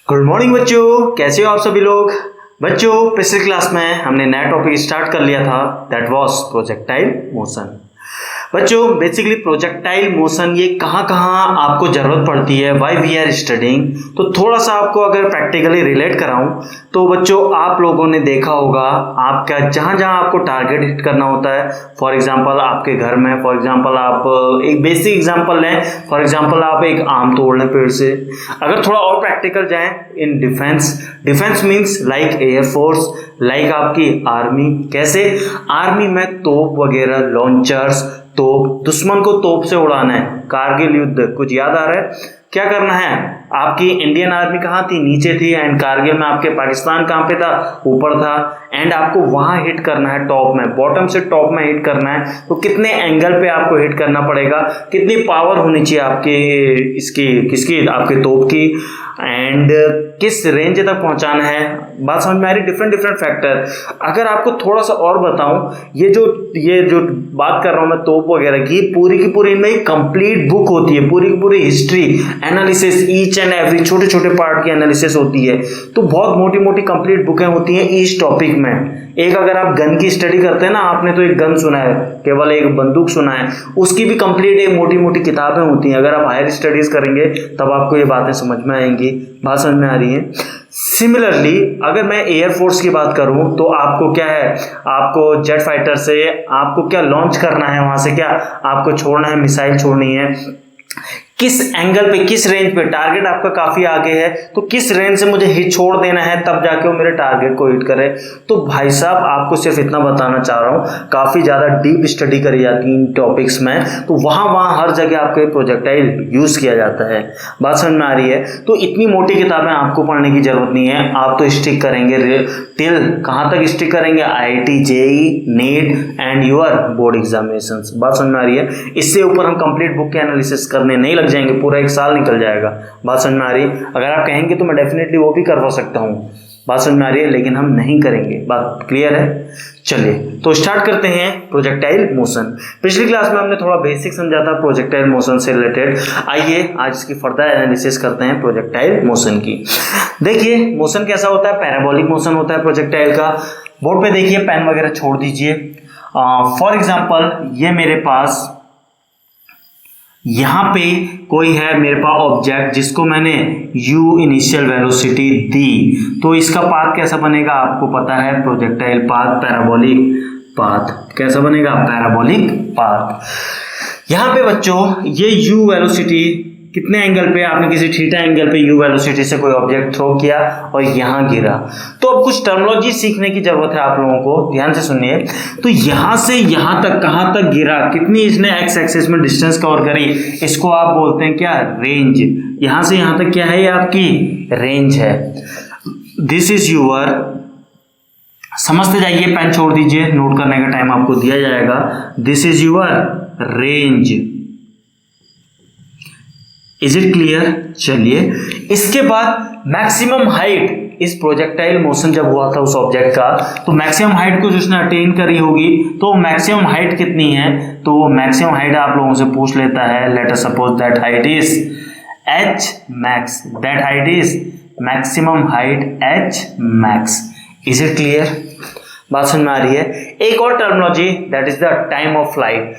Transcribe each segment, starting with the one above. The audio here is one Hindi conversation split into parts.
गुड मॉर्निंग बच्चों, कैसे हो आप सभी लोग। बच्चों, पिछली क्लास में हमने नया टॉपिक स्टार्ट कर लिया था, दैट वाज प्रोजेक्टाइल मोशन। बच्चों, बेसिकली प्रोजेक्टाइल मोशन ये कहाँ कहाँ आपको जरूरत पड़ती है, व्हाई वी आर स्टडिंग। तो थोड़ा सा आपको अगर प्रैक्टिकली रिलेट कराऊं तो बच्चों, आप लोगों ने देखा होगा आपका जहाँ जहाँ आपको टारगेट हिट करना होता है, फॉर एग्जांपल आपके घर में, फॉर एग्जांपल आप एक बेसिक एग्जांपल लें, फॉर एग्जांपल आप एक आम तोड़ लें पेड़ से। अगर थोड़ा और प्रैक्टिकल जाएं, in defence means like air force, like आपकी आर्मी। कैसे? आर्मी में तोप वगैरह, लॉन्चर्स, तोप, दुश्मन को तोप से उड़ाना है। कारगिल युद्ध कुछ याद आ रहा है? क्या करना है? आपकी इंडियन आर्मी कहाँ थी? नीचे थी। एंड कारगिल में आपके पाकिस्तान कहाँ पे था? ऊपर था। एंड आपको वहां हिट करना है, टॉप में, बॉटम से टॉप में हिट करना है। तो कितने एंगल पे आपको हिट करना पड़ेगा, कितनी पावर होनी चाहिए आपके इसकी, किसकी, आपके तोप की, एंड किस रेंज तक पहुंचाना है। बात समझ में आ रही? Different factor. अगर आपको थोड़ा सा और बताऊं, ये जो बात कर रहा हूं मैं तोप वगैरह की पूरी इनमें कंप्लीट बुक होती है, पूरी की पूरी history, analysis, each and every छोटे छोटे पार्ट की एनालिसिस होती है। तो बहुत मोटी मोटी कंप्लीट बुकें होती हैं ईच टॉपिक में। एक अगर आप गन की स्टडी करते हैं ना, आपने तो एक गन सुना है, केवल एक बंदूक सुना है, उसकी भी कंप्लीट एक मोटी मोटी किताबें होती हैं। अगर आप हायर स्टडीज करेंगे तब आपको ये बातें समझ में आएंगी। बात समझ में आ रही है? सिमिलरली अगर मैं एयरफोर्स की बात करूं तो आपको क्या है, आपको जेट फाइटर से आपको क्या लॉन्च करना है, वहां से क्या आपको छोड़ना है, मिसाइल छोड़नी है। किस एंगल पे, किस रेंज पे, टारगेट आपका काफी आगे है तो किस रेंज से मुझे हिट छोड़ देना है तब जाके वो मेरे टारगेट को हिट करे। तो भाई साहब, आपको सिर्फ इतना बताना चाह रहा हूं, काफी ज्यादा डीप स्टडी करी जाती है इन टॉपिक्स में। तो वहां हर जगह आपके प्रोजेक्टाइल यूज किया जाता है। बात समझ में आ रही है? तो इतनी मोटी किताबें आपको पढ़ने की जरूरत नहीं है। आप तो स्टिक करेंगे टिल कहां तक स्टिक करेंगे? IIT, JEE, neat and your board examinations. बात समझ में आ रही है? इससे ऊपर हम कंप्लीट बुक के एनालिसिस करने नहीं लग जाएंगे, पूरा एक साल निकल जाएगा। बात समझ में आ रही है? अगर आप कहेंगे तो मैं डेफिनेटली वो भी करवा सकता हूं। बात समझ में आ रही है? लेकिन हम नहीं करेंगे। बात क्लियर है? चलिए तो स्टार्ट करते हैं प्रोजेक्टाइल मोशन। पिछली क्लास में हमने थोड़ा बेसिक समझा था प्रोजेक्टाइल मोशन से रिलेटेड। आइए आज इसकी फर्दर एनालिसिस करते हैं प्रोजेक्टाइल मोशन की। देखिए मोशन कैसा होता है, पैराबोलिक मोशन होता है प्रोजेक्टाइल का। बोर्ड पे देखिए, पेन वगैरह छोड़ दीजिए। फॉर एग्जांपल ये मेरे पास यहां पे कोई है, मेरे पास ऑब्जेक्ट जिसको मैंने u इनिशियल वेलोसिटी दी, तो इसका पाथ कैसा बनेगा आपको पता है, प्रोजेक्टाइल पाथ, पैराबोलिक पाथ। कैसा बनेगा? Parabolic path. यहां पे बच्चों ये u वेलोसिटी कितने एंगल पे, आपने किसी थीटा एंगल पे u वेलोसिटी से कोई ऑब्जेक्ट थ्रो किया और यहां गिरा। तो अब कुछ टर्मिनोलॉजी सीखने की जरूरत है आप लोगों को, ध्यान से सुनिए। तो यहां से यहां तक कहां तक गिरा, कितनी इसने एक्स एक्सिस में डिस्टेंस कवर करी, इसको आप बोलते हैं क्या? रेंज। यहां से यहां तक क्या है? ये आपकी रेंज है। दिस इज यूअर, समझते जाइए, पेन छोड़ दीजिए, नोट करने का टाइम आपको दिया जाएगा। This is your range. Is it clear? चलिए इसके बाद मैक्सिमम हाइट, इस प्रोजेक्टाइल मोशन जब हुआ था उस ऑब्जेक्ट का, तो मैक्सिमम हाइट को जिसने अटेन करी होगी, तो मैक्सिमम हाइट कितनी है? तो मैक्सिमम हाइट आप लोगों से पूछ लेता है। Let us suppose that height is h max, that height is maximum height h max। Is it clear? बात समझ में आ रही है? एक और terminology, that is the time of flight.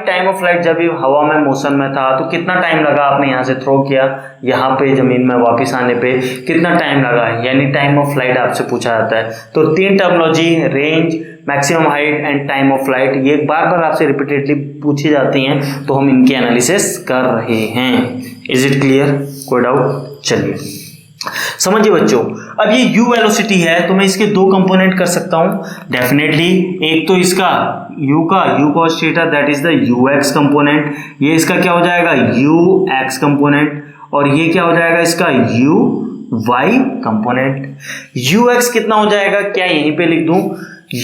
Time of flight, जब ये हवा में मोशन में था तो कितना टाइम लगा, आपने यहां से थ्रो किया, यहाँ पे जमीन में वापस आने पे कितना टाइम लगा, यानी टाइम ऑफ फ्लाइट आपसे पूछा जाता है। तो तीन terminology, range, maximum height and time of flight, ये बार बार आपसे रिपीटेडली पूछी जाती हैं, तो हम इनकी एनालिसिस कर रहे हैं। Is it clear? कोई डाउट? चलिए समझिए बच्चों, अब ये u वेलोसिटी है तो मैं इसके दो कंपोनेंट कर सकता हूं डेफिनेटली। एक तो इसका u का u cos theta, that is the ux component. ये इसका क्या हो जाएगा? ux component. और ये क्या हो जाएगा? इसका uy कंपोनेंट। ux कितना हो जाएगा? क्या यहीं पे लिख दूं?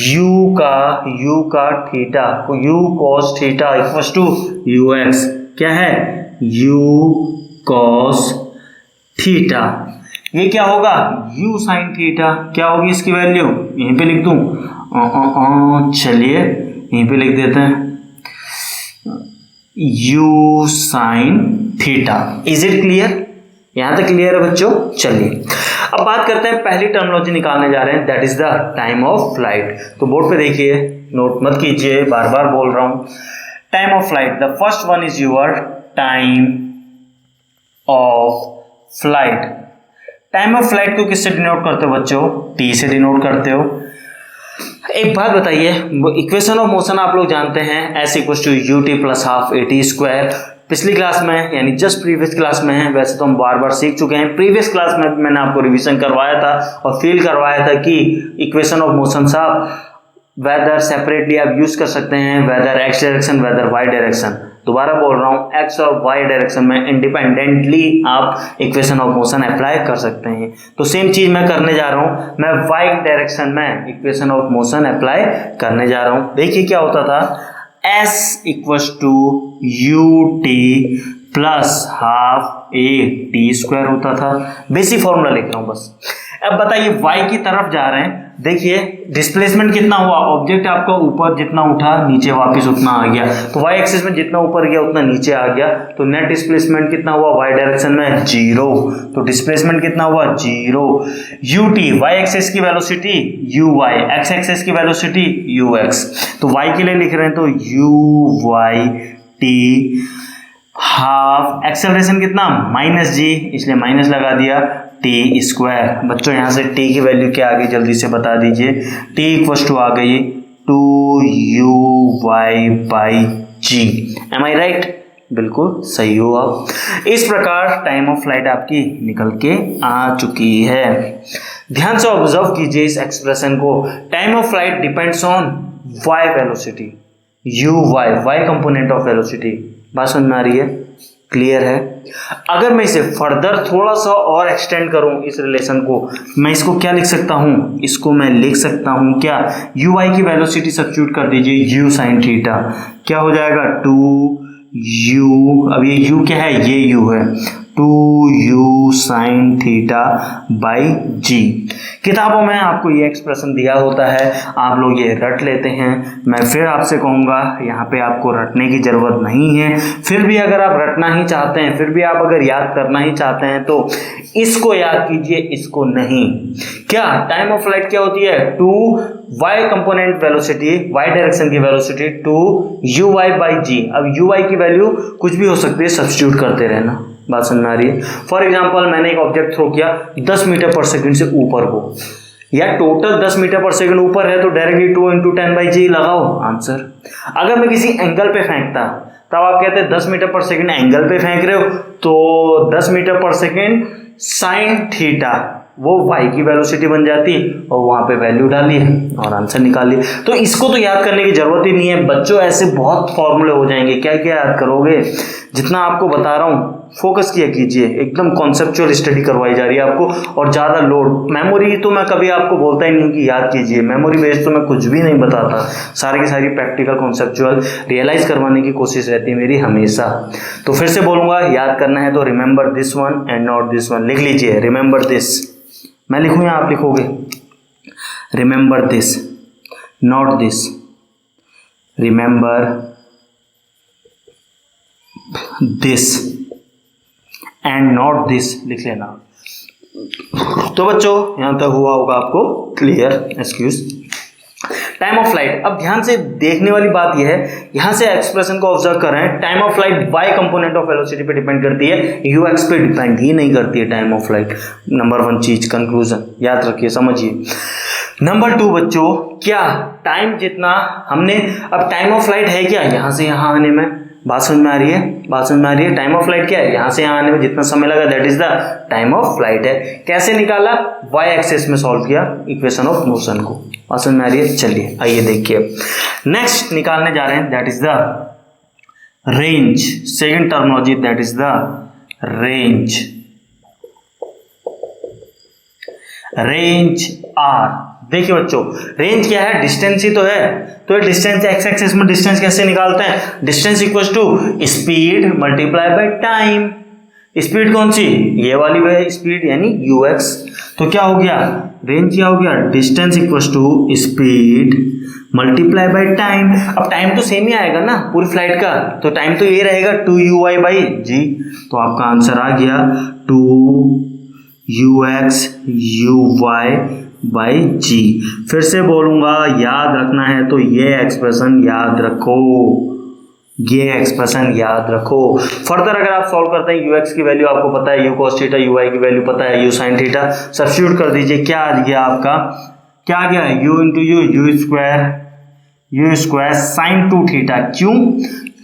u का theta, u cos theta equals to ux। क्या है? u cos theta. ये क्या होगा? u sin theta. क्या होगी इसकी वैल्यू? यहीं पे लिख दूं? चलिए यहीं पे लिख देते हैं u sin theta. Is it clear? यहां तक क्लियर है बच्चों? चलिए अब बात करते हैं, पहली टर्मिनोलॉजी निकालने जा रहे हैं, that is the time of flight. तो बोर्ड पे देखिए, नोट मत कीजिए, बार बार बोल रहा हूं। Time of flight, the first one is your time of flight. Time of flight को किससे डिनोट करते हो बच्चों? टी से डिनोट करते हो। एक बात बताइए, इक्वेशन ऑफ मोशन आप लोग जानते हैं, S equal to U T plus half A T square. पिछली क्लास में यानी जस्ट प्रीवियस क्लास में है, वैसे तो हम बार बार सीख चुके हैं, प्रीवियस क्लास में मैंने आपको रिवीजन करवाया था और फील करवाया था कि इक्वेशन ऑफ मोशन साहब वेदर सेपरेटली आप यूज कर सकते हैं, whether X direction whether Y direction. दोबारा बोल रहा हूं, एक्स और वाई डायरेक्शन में इंडिपेंडेंटली आप इक्वेशन ऑफ मोशन अप्लाई कर सकते हैं। तो सेम चीज मैं करने जा रहा हूं, मैं वाई डायरेक्शन में इक्वेशन ऑफ मोशन अप्लाई करने जा रहा हूं। देखिए क्या होता था, S equals to U T plus half A T square होता था। बेसिक फॉर्मूला लिख रहा हूं बस। अब बताइए y की तरफ जा रहे हैं, देखिए डिस्प्लेसमेंट कितना हुआ, ऑब्जेक्ट आपका ऊपर जितना उठा नीचे वापस उतना आ गया, तो y एक्सिस में जितना ऊपर गया उतना नीचे आ गया, तो नेट डिस्प्लेसमेंट कितना हुआ y डायरेक्शन में? 0। तो डिस्प्लेसमेंट कितना हुआ? 0। ut y एक्सिस की वेलोसिटी uy, x एक्सिस की वेलोसिटी ux। तो y के लिए लिख रहे हैं तो uy t हाफ, एक्सेलरेशन कितना? -g, इसलिए माइनस लगा दिया, टी स्क्वायर। बच्चों यहां से टी की वैल्यू क्या आ गई जल्दी से बता दीजिए। टी इक्वल टू आ गई 2uy by G. Am I right? बिल्कुल सही हो आप। इस प्रकार टाइम ऑफ फ्लाइट आपकी निकल के आ चुकी है। ध्यान से ऑब्जर्व कीजिए इस एक्सप्रेशन को। Time of flight depends on y velocity, y component of velocity. बात समझ में आ रही है? क्लियर है? अगर मैं इसे फर्दर थोड़ा सा और एक्सटेंड करूं इस रिलेशन को, मैं इसको क्या लिख सकता हूं? इसको मैं लिख सकता हूं क्या, uy की वेलोसिटी सब्स्टिट्यूट कर दीजिए u साइन थीटा, क्या हो जाएगा 2u, अब ये u क्या है? ये u है, 2u साइन थीटा बाई जी। किताबों में आपको ये एक्सप्रेशन दिया होता है, आप लोग ये रट लेते हैं। मैं फिर आपसे कहूँगा यहाँ पे आपको रटने की ज़रूरत नहीं है। फिर भी अगर आप रटना ही चाहते हैं, फिर भी आप अगर याद करना ही चाहते हैं तो इसको याद कीजिए, इसको नहीं। क्या टाइम ऑफ फ्लाइट क्या होती है? 2y component velocity, y direction की वेलोसिटी 2uy बाई जी। अब uy की वैल्यू कुछ भी हो सकती है, सब्स्टिट्यूट करते रहना। बात समझ में आ रही है? फॉर एग्जाम्पल मैंने एक ऑब्जेक्ट थ्रो किया 10 मीटर पर सेकंड से ऊपर को, या टोटल 10 मीटर पर सेकंड ऊपर है तो डायरेक्टली 2 × 10/g लगाओ आंसर। अगर मैं किसी एंगल पे फेंकता, तब आप कहते हैं 10 मीटर पर सेकंड एंगल पे फेंक रहे हो, तो 10 मीटर पर सेकंड साइन थीटा वो y की वेलोसिटी बन जाती और वहां पे वैल्यू डालिए और आंसर निकालिए। तो इसको तो याद करने की जरूरत ही नहीं है बच्चों, ऐसे बहुत फॉर्मूले हो जाएंगे, क्या क्या याद करोगे? जितना आपको बता रहा हूँ फोकस किया कीजिए, एकदम कॉन्सेप्चुअल स्टडी करवाई जा रही है आपको, और ज़्यादा लोड मेमोरी तो मैं कभी आपको बोलता ही नहीं कि याद कीजिए, मेमोरी बेस्ड तो मैं कुछ भी नहीं बताता, सारी की सारी प्रैक्टिकल कॉन्सेप्चुअल रियलाइज करवाने की कोशिश रहती है मेरी हमेशा। तो फिर से बोलूँगा, याद करना है तो remember this one and not this one, लिख लीजिए रिमेंबर दिस। मैं लिखूँ या आप लिखोगे? Remember this not this, remember this and not this लिख लेना। तो बच्चों यहां तक हुआ होगा आपको clear? Excuse. Time of flight, अब ध्यान से देखने वाली बात यह है, यहां से एक्सप्रेशन को ऑब्जर्व कर रहे हैं, time of flight y component of velocity पे डिपेंड करती है, ux पे डिपेंड ही नहीं करती है टाइम ऑफ फ्लाइट। नंबर 1 चीज कंक्लूजन याद रखिए, समझिए। नंबर 2 बच्चों, क्या टाइम जितना हमने, अब टाइम ऑफ फ्लाइट है क्या यहां से यहां आने में? बात समझ में आ रही है? बात समझ में आ रही है? टाइम ऑफ फ्लाइट क्या है? यहां से यहां आने में जितना समय लगा that is the time of flight है। कैसे निकाला? y एक्सिस में सॉल्व किया इक्वेशन ऑफ मोशन को। बात समझ में आ रही है? चलिए आइए देखिए, नेक्स्ट निकालने जा रहे हैं that is the range. Second terminology that is the range. Range R. देखिए बच्चों, रेंज क्या है? डिस्टेंस ही तो है, तो ये डिस्टेंस एक्स एक्सिस में डिस्टेंस कैसे निकालते हैं? Distance equals to speed multiply by time. Speed कौन सी, ये वाली है स्पीड यानी ux। तो क्या हो गया, रेंज क्या हो गया, distance equal to speed multiply by time. अब टाइम तो सेम ही आएगा ना पूरी फ्लाइट का, तो टाइम तो ये रहेगा 2uy बाई जी। तो आपका आंसर आ गया 2ux uy बाई जी। फिर से बोलूंगा, याद रखना है तो ये एक्सप्रेशन याद रखो, ये एक्सप्रेशन याद रखो। फर्दर अगर आप सॉल्व करते हैं, ux की वैल्यू आपको पता है, u cos थीटा, uy की वैल्यू पता है, u sin थीटा, सब्स्टिट्यूट कर दीजिए। क्या आ गया आपका, क्या आ गया, u into you square sine 2 theta. क्यों,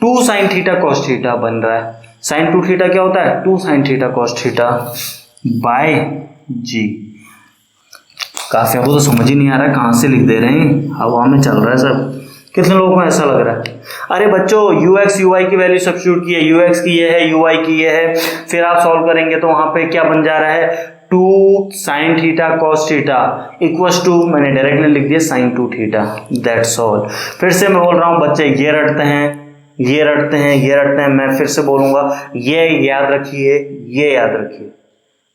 2 sin थीटा cos थीटा बन रहा है। साइन 2 थीटा क्या होता है, 2 sin theta cos theta by g. काफी आपको तो समझ ही नहीं आ रहा है, कहाँ से लिख दे रहे हैं, हवा में चल रहा है सब। कितने लोगों को ऐसा लग रहा है, अरे बच्चों ux uy की वैल्यू सब्स्टिट्यूट की है, ux की ये है, uy की ये है, फिर आप सॉल्व करेंगे तो वहां पे क्या बन जा रहा है, 2 sin theta cos theta equals to, मैंने डायरेक्टली लिख दिया sin 2 थीटा, दैट्स ऑल। फिर से मैं बोल रहा हूँ बच्चे, ये रटते हैं, ये रटते हैं, ये रटते हैं, मैं फिर से बोलूंगा, ये याद रखिए, ये याद रखिए,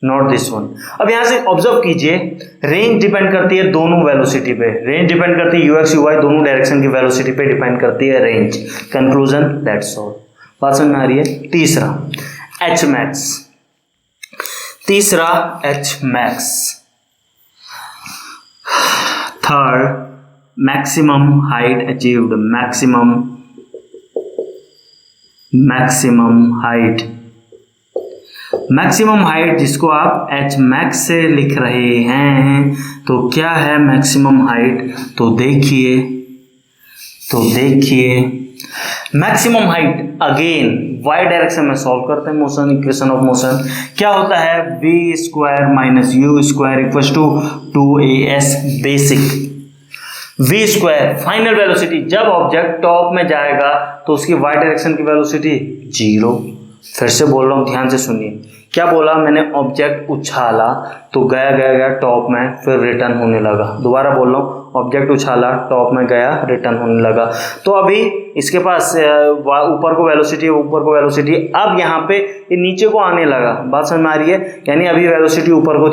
नॉट दिस वन। अब यहां से ऑब्जर्व कीजिए, रेंज डिपेंड करती है दोनों वेलोसिटी पे, रेंज डिपेंड करती है ux uy दोनों डायरेक्शन की वेलोसिटी पे डिपेंड करती है रेंज। Conclusion, that's all. बात समझ में आ रही है। तीसरा h max, तीसरा h max। Third, maximum height achieved, maximum height, maximum height जिसको आप h max से लिख रहे हैं, तो क्या है मैक्सिमम हाइट, तो देखिए maximum height again y direction में सॉल्व करते हैं मोशन, इक्वेशन ऑफ मोशन। क्या होता है, v square minus u square equal to 2as basic. v square final velocity, जब ऑब्जेक्ट टॉप में जाएगा तो उसकी y डायरेक्शन की वेलोसिटी 0। फिर से बोल रहा हूँ, ध्यान से सुनिए, क्या बोला मैंने, ऑब्जेक्ट उछाला तो गया टॉप में, फिर रिटर्न होने लगा। दोबारा बोल रहा हूँ, ऑब्जेक्ट उछाला, टॉप में गया, रिटर्न होने लगा। तो अभी इसके पास ऊपर को वेलोसिटी, अब यहाँ पे ये नीचे को आने लगा। बात समझ में आ रही है, यानी अभी वेलोसिटी ऊपर को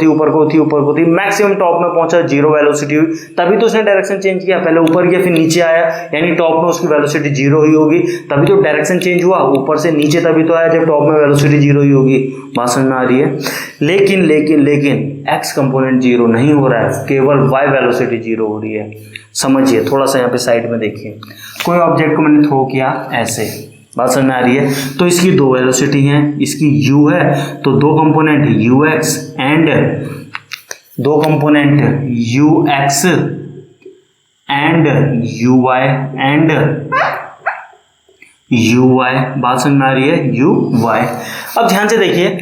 थी, मैक्सिमम टॉप में पहुंचा, 0 वेलोसिटी हुई, तभी तो उसने डायरेक्शन चेंज किया, पहले ऊपर गया फिर नीचे आया, यानी टॉप में उसकी वेलोसिटी 0 ही होगी, तभी तो डायरेक्शन चेंज हुआ, ऊपर से नीचे तभी तो आया जब टॉप में वेलोसिटी 0 ही होगी। बात समझ में आ रही है। लेकिन x कंपोनेंट 0 नहीं हो रहा है, केवल y वेलोसिटी 0 हो रही है। समझिए, थोड़ा सा यहाँ पे साइड में देखिए, कोई ऑब्जेक्ट को मैंने थ्रो किया ऐसे, बात समझ में आ रही है, तो इसकी 2 वेलोसिटी हैं, इसकी u है तो 2 component ux and 2 component ux and uy, बात समझ में आ रही है, uy। अब ध्यान से देखिए,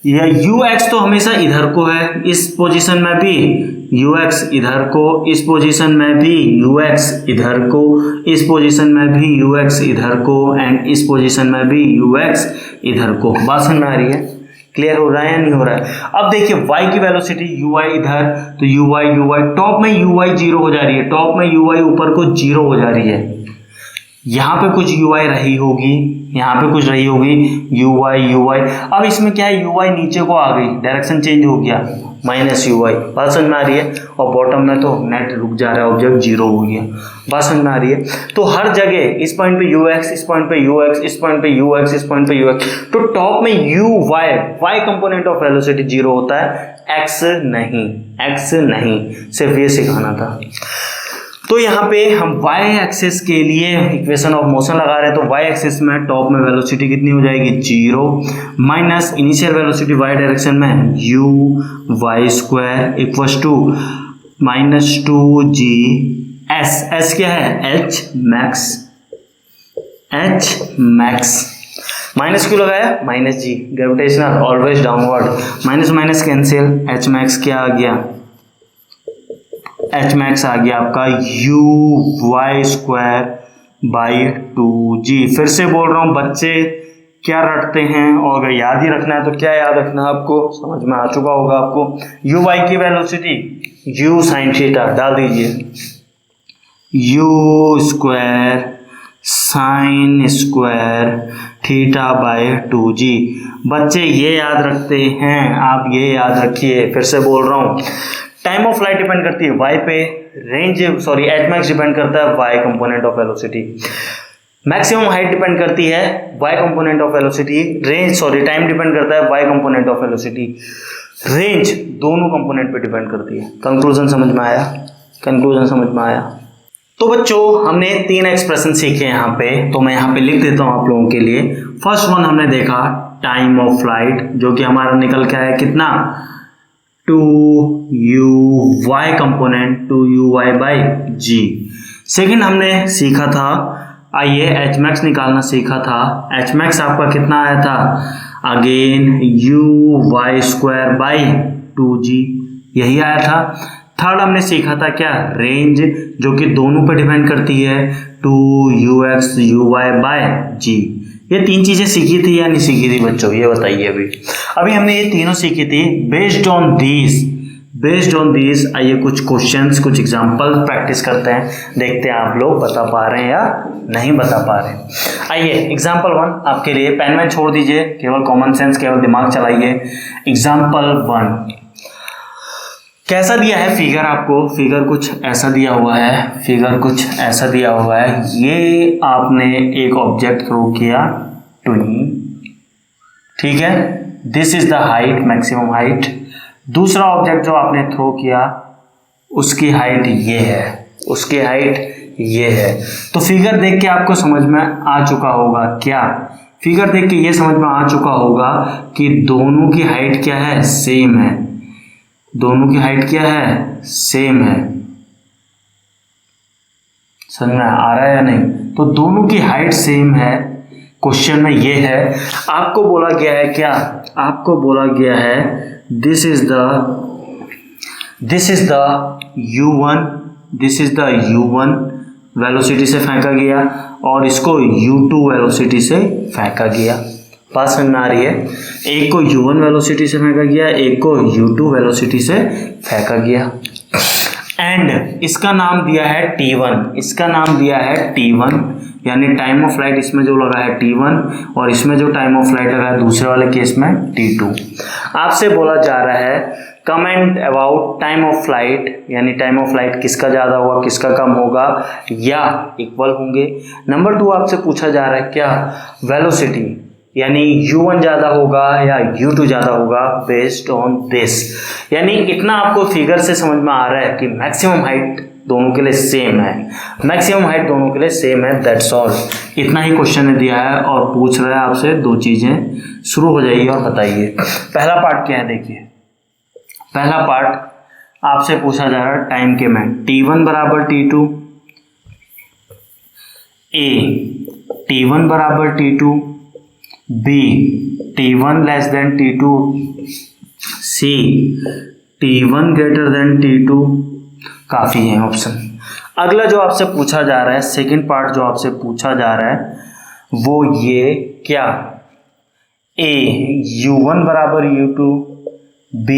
यह ux तो हमेशा इधर को है, इस पोजीशन में भी ux इधर को, इस पोजीशन में भी ux इधर को, इस पोजीशन में भी ux इधर को, एंड इस पोजीशन में भी ux इधर को। बात समझ में आ रही है, क्लियर हो रहा है या नहीं हो रहा है। अब देखिए y की वेलोसिटी uy इधर, तो uy टॉप में uy 0 हो जा रही है, टॉप में uy ऊपर को 0 हो जा रही है, यहाँ पे कुछ uy रही होगी, यहाँ पे कुछ रही होगी uy। अब इसमें क्या है, uy नीचे को आ गई, डायरेक्शन चेंज हो गया, माइनस uy। बात समझ में आ रही है। और बॉटम में तो नेट रुक जा रहा है, ऑब्जेक्ट 0 हो गया। बात समझ में आ रही है। तो हर जगह इस पॉइंट पे ux, इस पॉइंट पे ux, इस पॉइंट पे ux, इस पॉइंट पे ux, तो टॉप में y कंपोनेंट ऑफ वेलोसिटी 0 होता है, x नहीं, सिर्फ ये सिखाना था। तो यहाँ पे हम y एक्सिस के लिए इक्वेशन ऑफ मोशन लगा रहे हैं, तो y एक्सिस में टॉप में वेलोसिटी कितनी हो जाएगी, 0 minus initial velocity y direction में u y square equals to minus 2g s क्या है, h मैक्स, माइनस क्यों लगाया, minus g, gravitational always downward, minus cancel, h max क्या आ गया, h मैक्स आ गया आपका uy स्क्वायर बाई 2g। फिर से बोल रहा हूँ बच्चे, क्या रटते हैं, और अगर याद ही रखना है तो क्या याद रखना है, आपको समझ में आ चुका होगा आपको। uy की वेलोसिटी u साइन थीटा डाल दीजिए, u square sine square theta bye 2g। बच्चे ये याद रखते हैं, आप ये याद रखिए, फिर से बोल रहा हूँ, टाइम ऑफ फ्लाइट डिपेंड करती है y पे, एच मैक्स डिपेंड करता है y component of velocity, maximum height depend करती है y component of velocity, time depend करता है y component of velocity, range दोनों कंपोनेंट पे डिपेंड करती है। कंक्लूजन समझ में आया? कंक्लूजन समझ में आया? तो बच्चों हमने 3 एक्सप्रेशन सीखे यहाँ पे, तो मैं यहाँ पे लिख देता हूँ आप लोगों के लिए। फर्स्ट वन हमने देखा टाइम ऑफ फ्लाइट, जो कि हमारा निकल के आया कितना, 2u y component 2u y by g। Second हमने सीखा था, आइए एच मैक्स निकालना सीखा था। एच मैक्स आपका कितना आया था, अगेन u² by 2g, यही आया था। थर्ड हमने सीखा था क्या, रेंज, जो कि दोनों पे डिपेंड करती है, 2ux uy by g। ये 3 चीजें सीखी थी या नहीं सीखी थी बच्चों, ये बताइए। अभी हमने ये तीनों सीखी थी। बेस्ड ऑन दीज आइए कुछ क्वेश्चंस, कुछ एग्जांपल प्रैक्टिस करते हैं, देखते हैं आप लोग बता पा रहे हैं या नहीं बता पा रहे हैं। आइए एग्जांपल 1 आपके लिए, पेन वैन छोड़ दीजिए, केवल कॉमन सेंस, केवल दिमाग चलाइए। एग्जांपल 1 कैसा दिया है फिगर, आपको फिगर कुछ ऐसा दिया हुआ है, ये आपने एक ऑब्जेक्ट थ्रो किया ट्विन, ठीक है, this is the height, maximum height. दूसरा ऑब्जेक्ट जो आपने थ्रो किया उसकी हाइट ये है, तो फिगर देख के आपको समझ में आ चुका होगा क्या, फिगर देख के ये समझ में आ चुका होगा कि दोनों की हाइट क्या है, सेम है। दोनों की हाइट क्या है, सेम है। समझ में आ रहा है या नहीं? तो दोनों की हाइट सेम है। क्वेश्चन में ये है, आपको बोला गया है क्या, आपको बोला गया है this is the u1 velocity से फेंका गया और इसको u2 वेलोसिटी से फेंका गया। बात समझ में आ रही है? एक को u1 वेलोसिटी से फेंका गया, एक को u2 वेलोसिटी से फेंका गया, एंड इसका नाम दिया है t1, यानी टाइम ऑफ फ्लाइट इसमें जो लगा है t1 और इसमें जो टाइम ऑफ फ्लाइट लगा है दूसरे वाले केस में t2। आपसे बोला जा रहा है comment about time of flight, यानी टाइम ऑफ फ्लाइट किसका ज़्यादा होगा, किसका कम होगा या इक्वल होंगे। नंबर 2 आपसे पूछा जा रहा है क्या, वेलोसिटी, यानी u1 ज़्यादा होगा या u2 ज़्यादा होगा बेस्ड ऑन दिस। यानी इतना आपको फिगर से समझ में आ रहा है कि मैक्सिमम हाइट दोनों के लिए सेम है, दैट्स ऑल। इतना ही क्वेश्चन ने दिया है और पूछ रहा है आपसे 2 चीज़ें। शुरू हो जाइए और बताइए। पहला पार्ट क्या है, देखिए पहला पार्ट आपसे पूछा जा रहा है टाइम के में, t1 बराबर t2, a t1 बराबर t2, b t1 less than t2, c t1 greater than t2। काफ़ी है ऑप्शन। अगला जो आपसे पूछा जा रहा है, सेकंड पार्ट जो आपसे पूछा जा रहा है वो ये क्या, a u1 बराबर u2, b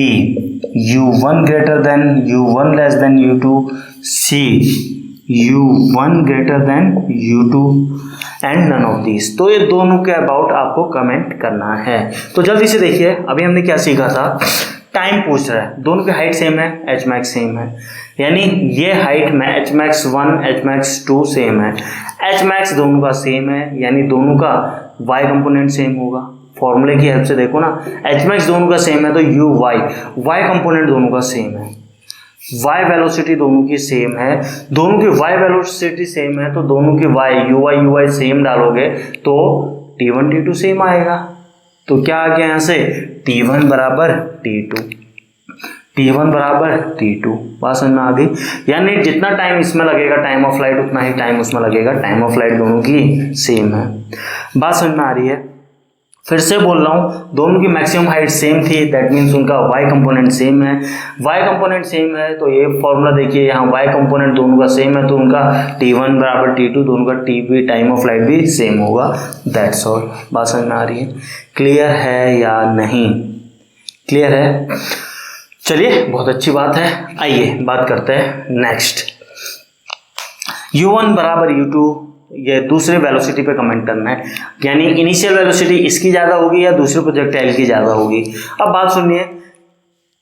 u1 greater than u1 less than u2, c u1 greater than u2 and none of these. तो ये दोनों के अबाउट आपको कमेंट करना है। तो जल्दी से देखिए, अभी हमने क्या सीखा था, टाइम पूछ रहा है, दोनों की हाइट सेम है, एच मैक्स सेम है, यानी ये हाइट में H max 1 H max 2 same है, एच मैक्स दोनों का सेम है, यानी दोनों का y कंपोनेंट सेम होगा। फॉर्मूले की हेल्प से देखो ना, एच मैक्स दोनों का सेम है तो यू y कंपोनेंट दोनों का सेम है, y वेलोसिटी दोनों की सेम है, दोनों की y वेलोसिटी सेम है तो दोनों की y सेम डालोगे तो t1 t2 सेम आएगा। तो क्या आ गया यहाँ से, t1 बराबर t2। बात समझ में आ गई? यानी जितना टाइम इसमें लगेगा टाइम ऑफ फ्लाइट उतना ही टाइम उसमें लगेगा, टाइम ऑफ फ्लाइट दोनों की सेम है। बात समझ में आ रही है? फिर से बोल रहा हूँ, दोनों की मैक्सिमम हाइट सेम थी, दैट मीन्स उनका y कंपोनेंट सेम है। y कंपोनेंट सेम है तो ये फॉर्मूला देखिए, यहाँ y कंपोनेंट दोनों का सेम है तो उनका t1 बराबर t2, दोनों का t भी टाइम ऑफ फ्लाइट भी सेम होगा, दैट्स ऑल। बात समझ में आ रही है? क्लियर है या नहीं? क्लियर है? चलिए बहुत अच्छी बात है। आइए बात करते हैं नेक्स्ट। u1 बराबर u2 ये दूसरे वेलोसिटी पे कमेंट करना है, यानी इनिशियल वेलोसिटी इसकी ज़्यादा होगी या दूसरे प्रोजेक्टाइल की ज़्यादा होगी। अब बात सुनिए,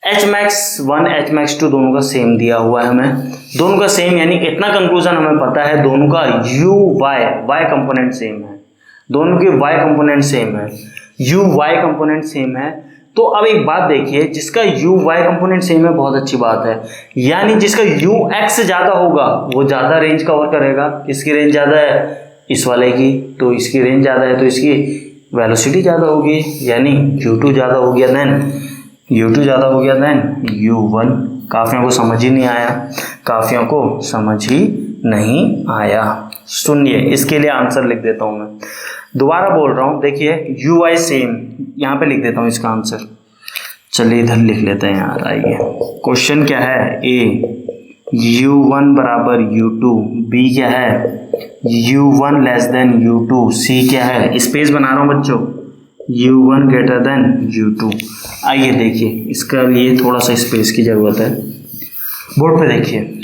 Hmax 1 Hmax 2 दोनों का सेम दिया हुआ है हमें, दोनों का सेम, यानी इतना कंक्लूजन हमें पता है दोनों का u y कंपोनेंट सेम है, दोनों के y कंपोनेंट सेम है, u y कंपोनेंट सेम है। तो अब एक बात देखिए, जिसका u y कंपोनेंट सेम है बहुत अच्छी बात है, यानी जिसका u x ज़्यादा होगा वो ज़्यादा रेंज कवर करेगा। इसकी रेंज ज़्यादा है इस वाले की, तो इसकी रेंज ज़्यादा है तो इसकी वेलोसिटी ज़्यादा होगी, यानी u2 ज़्यादा हो गया, देन u1। काफियों को समझ ही नहीं आया, काफियों को समझ ही नहीं आया। सुनिए, इसके लिए आंसर लिख देता हूं मैं, दोबारा बोल रहा हूं, देखिए यू वाई सेम, यहाँ पे लिख देता हूं इसका आंसर। चलिए इधर लिख लेते हैं यार, आइए। क्वेश्चन क्या है, ए u1 बराबर u2, बी क्या है u1 लेस देन u2, सी क्या है, स्पेस बना रहा हूं बच्चों, u1 ग्रेटर देन u2। आइए देखिए, इसका लिए थोड़ा सा स्पेस की जरूरत है, बोर्ड पे देखिए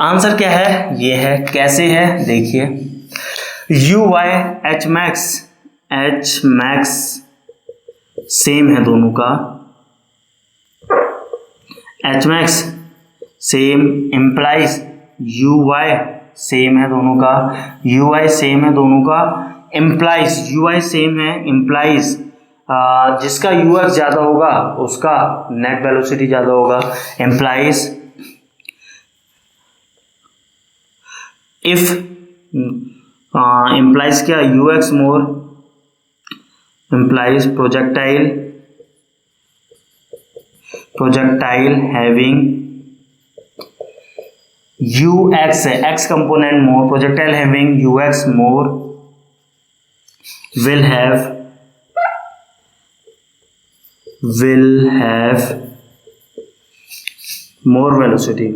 आंसर क्या है, ये है। कैसे है देखिए, u y h max same है दोनों का, h max same implies u y same है दोनों का, यू वाई सेम है दोनों का, इम्प्लाइज यू वाई सेम है, इम्प्लाइज जिसका यू एक्स ज़्यादा होगा उसका नेट वेलोसिटी ज़्यादा होगा, इम्प्लाइज इफ इम्प्लाइज क्या, u x more, implies projectile having u x है, x component more, projectile having u x more will have more velocity,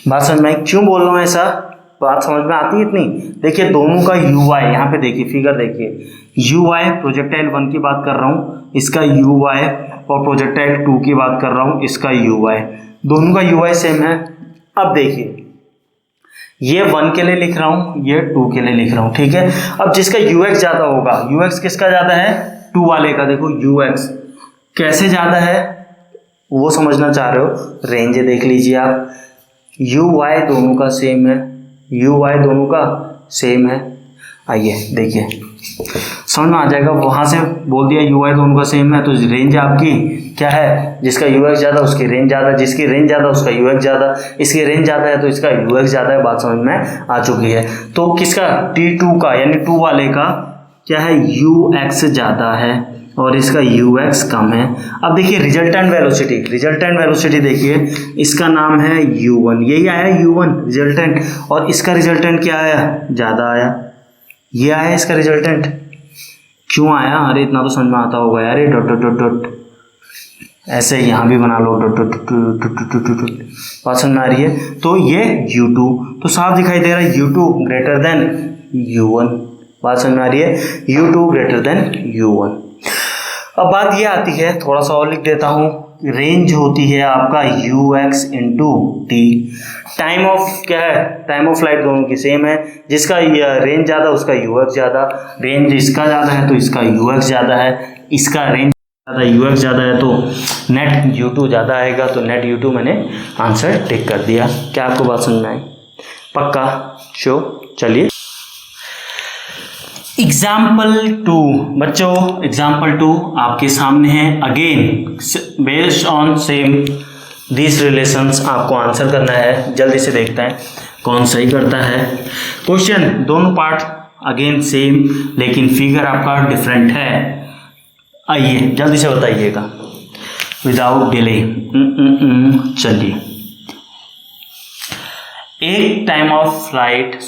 बात समझ में, क्यों बोल रहा हूँ ऐसा, बात समझ में आती है इतनी। देखिए दोनों का यू वाई, यहाँ पे देखिए फिगर देखिए, यू वाई प्रोजेक्टाइल 1 की बात कर रहा हूँ, इसका यू वाई, और प्रोजेक्टाइल 2 की बात कर रहा हूँ, इसका यू वाई, दोनों का यू वाई सेम है। अब देखिए ये 1 के लिए लिख रहा हूँ, ये 2 के लिए लिख रहा हूँ, ठीक है। अब जिसका ux ज़्यादा होगा, ux किसका ज़्यादा है, 2 वाले का, देखो ux कैसे ज़्यादा है वो समझना चाह रहे हो, रेंज देख लीजिए आप, uy दोनों का सेम है, uy दोनों का सेम है। आइए देखिए समझ में आ जाएगा, वहाँ से बोल दिया uy दोनों का सेम है, तो रेंज आपकी क्या है, जिसका ux ज़्यादा उसकी रेंज ज़्यादा, जिसकी रेंज ज़्यादा उसका ux ज़्यादा, इसकी रेंज ज़्यादा है तो इसका ux ज़्यादा है। बात समझ में आ चुकी है। तो किसका, T2 का यानी 2 वाले का क्या है, ux ज़्यादा है और इसका ux कम है। अब देखिए रिजल्टेंट वेलोसिटी देखिए, इसका नाम है u1, यही आया u1 रिजल्टेंट, और इसका रिजल्टेंट क्या आया, ज़्यादा आया, ये आया इसका रिजल्टेंट। क्यों आया, अरे इतना तो समझ में आता होगा यार, ये डॉट डॉट डॉट डॉट, ऐसे यहाँ भी बना लो डॉट डॉट डॉट, बात समझ में आ रही है। तो ये u2 तो साफ दिखाई दे रहा है, u2 ग्रेटर देन u1, बात समझ में आ रही है, u2 ग्रेटर देन u1। अब बात ये आती है, थोड़ा सा और लिख देता हूँ, रेंज होती है आपका ux into T, time of क्या है, टाइम ऑफ फ्लाइट दोनों की सेम है, जिसका रेंज ज़्यादा उसका ux ज़्यादा, रेंज इसका ज़्यादा है तो इसका ux ज़्यादा है, इसका रेंज ज़्यादा ux ज़्यादा है तो नेट u2 ज़्यादा आएगा, तो नेट u2 मैंने आंसर टिक कर दिया। क्या आपको बात समझ में आई, पक्का शो। चलिए एग्जाम्पल 2 बच्चों, एग्जाम्पल 2 आपके सामने है, again based on same this relations आपको आंसर करना है। जल्दी से देखते हैं कौन सही करता है। क्वेश्चन दोनों पार्ट अगेन सेम, लेकिन फिगर आपका डिफरेंट है। आइए जल्दी से बताइएगा विदाउट डिले। चलिए, एक टाइम ऑफ फ्लाइट,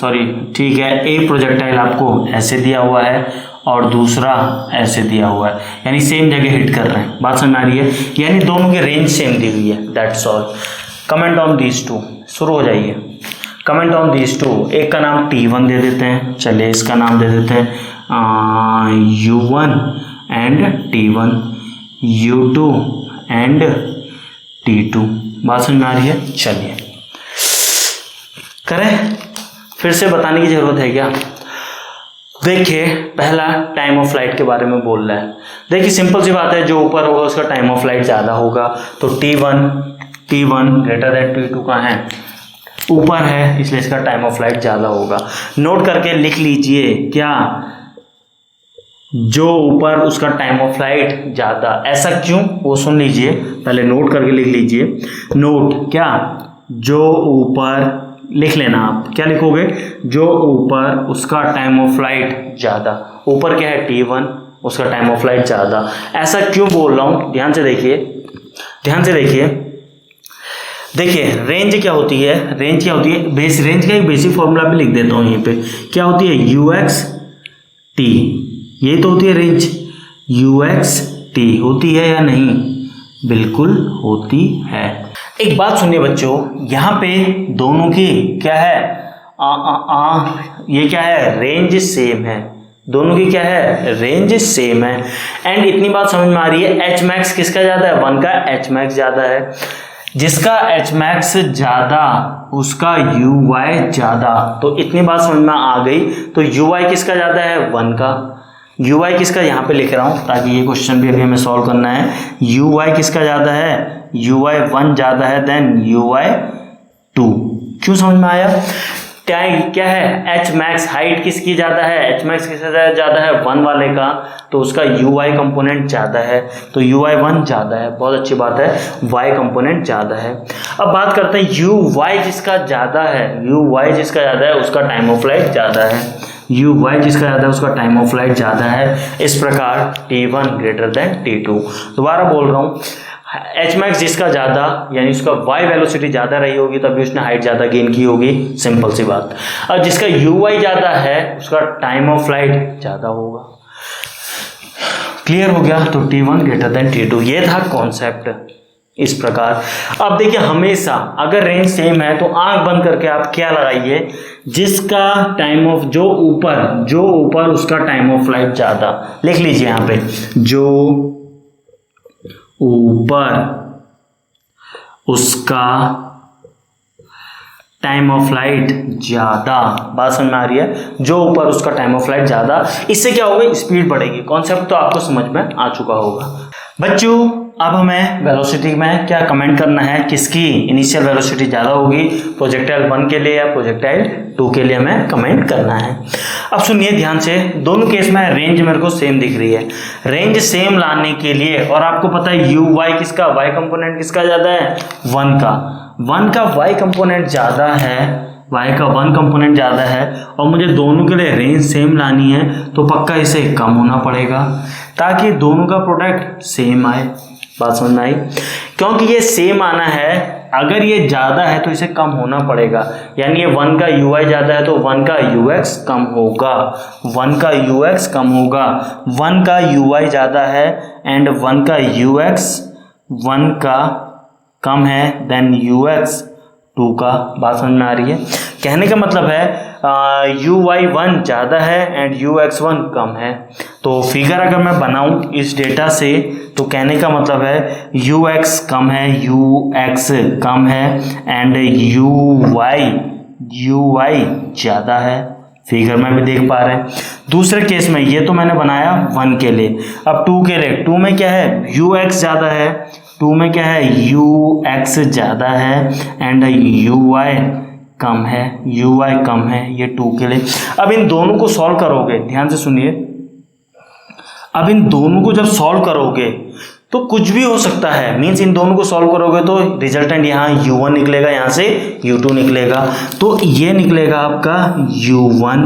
ठीक है, एक प्रोजेक्टाइल आपको ऐसे दिया हुआ है और दूसरा ऐसे दिया हुआ है, यानी सेम जगह हिट कर रहे हैं। बात समझ में आ रही है, यानी दोनों की रेंज सेम दी हुई है, that's all. Comment on these two, शुरू हो जाइए। कमेंट ऑन दीज टू, एक का नाम T1 दे देते हैं, चलिए इसका नाम दे देते हैं U1 and T1, U2 and T2। बात समझ में आ रही है। चलिए करें, फिर से बताने की ज़रूरत है क्या? देखिए, पहला टाइम ऑफ फ्लाइट के बारे में बोल रहा है। देखिए सिंपल सी बात है, जो ऊपर होगा उसका टाइम ऑफ फ्लाइट ज़्यादा होगा। तो T1 ग्रेटर देन T2 का है, ऊपर है, इसलिए इसका टाइम ऑफ फ्लाइट ज़्यादा होगा। नोट करके लिख लीजिए क्या, जो ऊपर उसका टाइम ऑफ फ्लाइट ज़्यादा। ऐसा क्यों, वो सुन लीजिए, पहले नोट करके लिख लीजिए। नोट क्या, जो ऊपर, लिख लेना आप, क्या लिखोगे, जो ऊपर उसका टाइम ऑफ फ्लाइट ज़्यादा। ऊपर क्या है, T1, उसका टाइम ऑफ फ्लाइट ज़्यादा। ऐसा क्यों बोल रहा हूँ, ध्यान से देखिए, ध्यान से देखिए। देखिए रेंज क्या होती है, रेंज क्या होती है, बेस रेंज का एक बेसिक फॉर्मूला भी लिख देता हूँ यहीं पे। क्या होती है, UXT, यही तो होती है रेंज। UXT होती है या नहीं, बिल्कुल होती है। एक बात सुनिए बच्चों, यहाँ पे दोनों की क्या है, ये क्या है, रेंज सेम है। दोनों की क्या है, रेंज सेम है। एंड इतनी बात समझ में आ रही है, एच मैक्स किसका ज़्यादा है, 1 का एच मैक्स ज़्यादा है। जिसका एच मैक्स ज़्यादा उसका UY ज़्यादा। तो इतनी बात समझ में आ गई। तो UY किसका ज़्यादा है, 1 का। UY किसका, यहाँ पे लिख रहा हूँ ताकि ये क्वेश्चन भी अभी हमें सॉल्व करना है। UY किसका ज़्यादा है, UY 1 ज़्यादा है देन UY 2। क्यों, समझ में आया? टाइम क्या है, एच मैक्स, हाइट किसकी ज़्यादा है, एच मैक्स किसका ज़्यादा है, 1 वाले का, तो उसका UY कंपोनेंट ज़्यादा है, तो UY 1 ज़्यादा है। बहुत अच्छी बात है, Y कंपोनेंट ज़्यादा है। अब बात करते हैं UY जिसका ज़्यादा है, UY जिसका ज़्यादा है उसका टाइम ऑफ फ्लाइट ज़्यादा है। UY जिसका ज़्यादा है उसका टाइम ऑफ फ्लाइट ज़्यादा है। इस प्रकार T1 ग्रेटर देन T2। दोबारा बोल रहा हूँ, एच मैक्स जिसका ज़्यादा, यानी उसका Y वेलोसिटी ज़्यादा रही होगी तभी उसने हाइट ज़्यादा गेन की होगी, सिंपल सी बात। और जिसका UY ज़्यादा है उसका टाइम ऑफ फ्लाइट ज़्यादा होगा। क्लियर हो गया? तो T1 ग्रेटर देन T2, ये था कॉन्सेप्ट। इस प्रकार अब देखिए, हमेशा अगर रेंज सेम है तो आंख बंद करके आप क्या लगाइए, जिसका टाइम ऑफ, जो ऊपर उसका टाइम ऑफ फ्लाइट ज़्यादा। लिख लीजिए यहाँ पे, जो ऊपर उसका टाइम ऑफ फ्लाइट ज़्यादा। बात समझ में आ रही है, जो ऊपर उसका टाइम ऑफ फ्लाइट ज़्यादा। इससे क्या होगा, स्पीड बढ़ेगी। कॉन्सेप्ट तो आपको समझ में आ चुका होगा बच्चों। अब हमें वेलोसिटी में क्या कमेंट करना है, किसकी इनिशियल वेलोसिटी ज़्यादा होगी, प्रोजेक्टाइल 1 के लिए या प्रोजेक्टाइल 2 के लिए हमें कमेंट करना है। अब सुनिए ध्यान से, दोनों केस में रेंज मेरे को सेम दिख रही है। रेंज सेम लाने के लिए, और आपको पता है UY किसका, Y कंपोनेंट किसका ज़्यादा है, 1 का। 1 का Y कंपोनेंट ज़्यादा है, Y का 1 कंपोनेंट ज़्यादा है, और मुझे दोनों के लिए रेंज सेम लानी है, तो पक्का इसे कम होना पड़ेगा ताकि दोनों का प्रोडक्ट सेम आए। बात समझ में आई? क्योंकि ये सेम आना है, अगर ये ज़्यादा है तो इसे कम होना पड़ेगा। यानी ये 1 का UY ज़्यादा है तो 1 का UX कम होगा, 1 का UX कम होगा। 1 का UY ज़्यादा है एंड 1 का UX 1 का कम है देन UX 2 का। बात समझ में आ रही है? कहने का मतलब है UY 1 ज़्यादा है एंड UX 1 कम है। तो फिगर अगर मैं बनाऊं इस डेटा से, तो कहने का मतलब है UX कम है, UX कम है एंड UY ज़्यादा है। फिगर में भी देख पा रहे हैं। दूसरे केस में ये तो मैंने बनाया 1 के लिए, अब 2 के लिए। 2 में क्या है, UX ज़्यादा है, 2 में क्या है, UX ज़्यादा है एंड UY कम है, UY कम है, ये 2 के लिए। अब इन दोनों को सॉल्व करोगे, ध्यान से सुनिए, अब इन दोनों को जब सॉल्व करोगे तो कुछ भी हो सकता है। मीन्स इन दोनों को सॉल्व करोगे तो रिजल्टेंट यहाँ U1 निकलेगा, यहाँ से U2 निकलेगा, तो ये निकलेगा आपका U1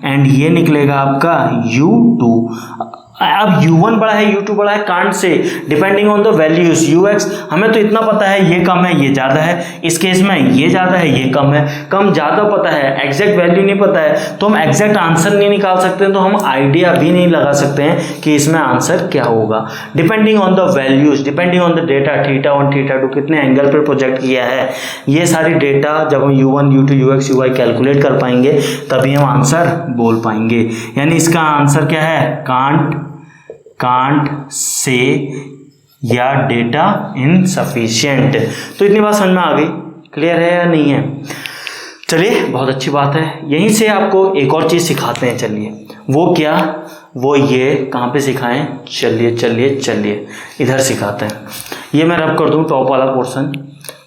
एंड ये निकलेगा आपका U2। अब U1 बड़ा है, U2 बड़ा है, can't say, depending on the values. UX हमें तो इतना पता है ये कम है ये ज़्यादा है, इस केस में ये ज़्यादा है ये कम है, कम ज़्यादा पता है, एग्जैक्ट वैल्यू नहीं पता है, तो हम एग्जैक्ट आंसर नहीं निकाल सकते, तो हम आइडिया भी नहीं लगा सकते हैं कि इसमें आंसर क्या होगा। Depending on the values, depending on the data, θ1 θ2 कितने एंगल पर प्रोजेक्ट किया है, ये सारी डेटा जब हम U1 U2 UX UY calculate कर पाएंगे तभी हम आंसर बोल पाएंगे। यानी इसका आंसर क्या है, कांट से या डेटा इनसफिशिएंट। तो इतनी बात समझ में आ गई? क्लियर है या नहीं है? चलिए बहुत अच्छी बात है। यहीं से आपको एक और चीज़ सिखाते हैं, चलिए वो क्या, वो ये कहाँ पे सिखाएं, चलिए चलिए चलिए इधर सिखाते हैं। ये मैं रब कर दूँ टॉप वाला पोर्शन,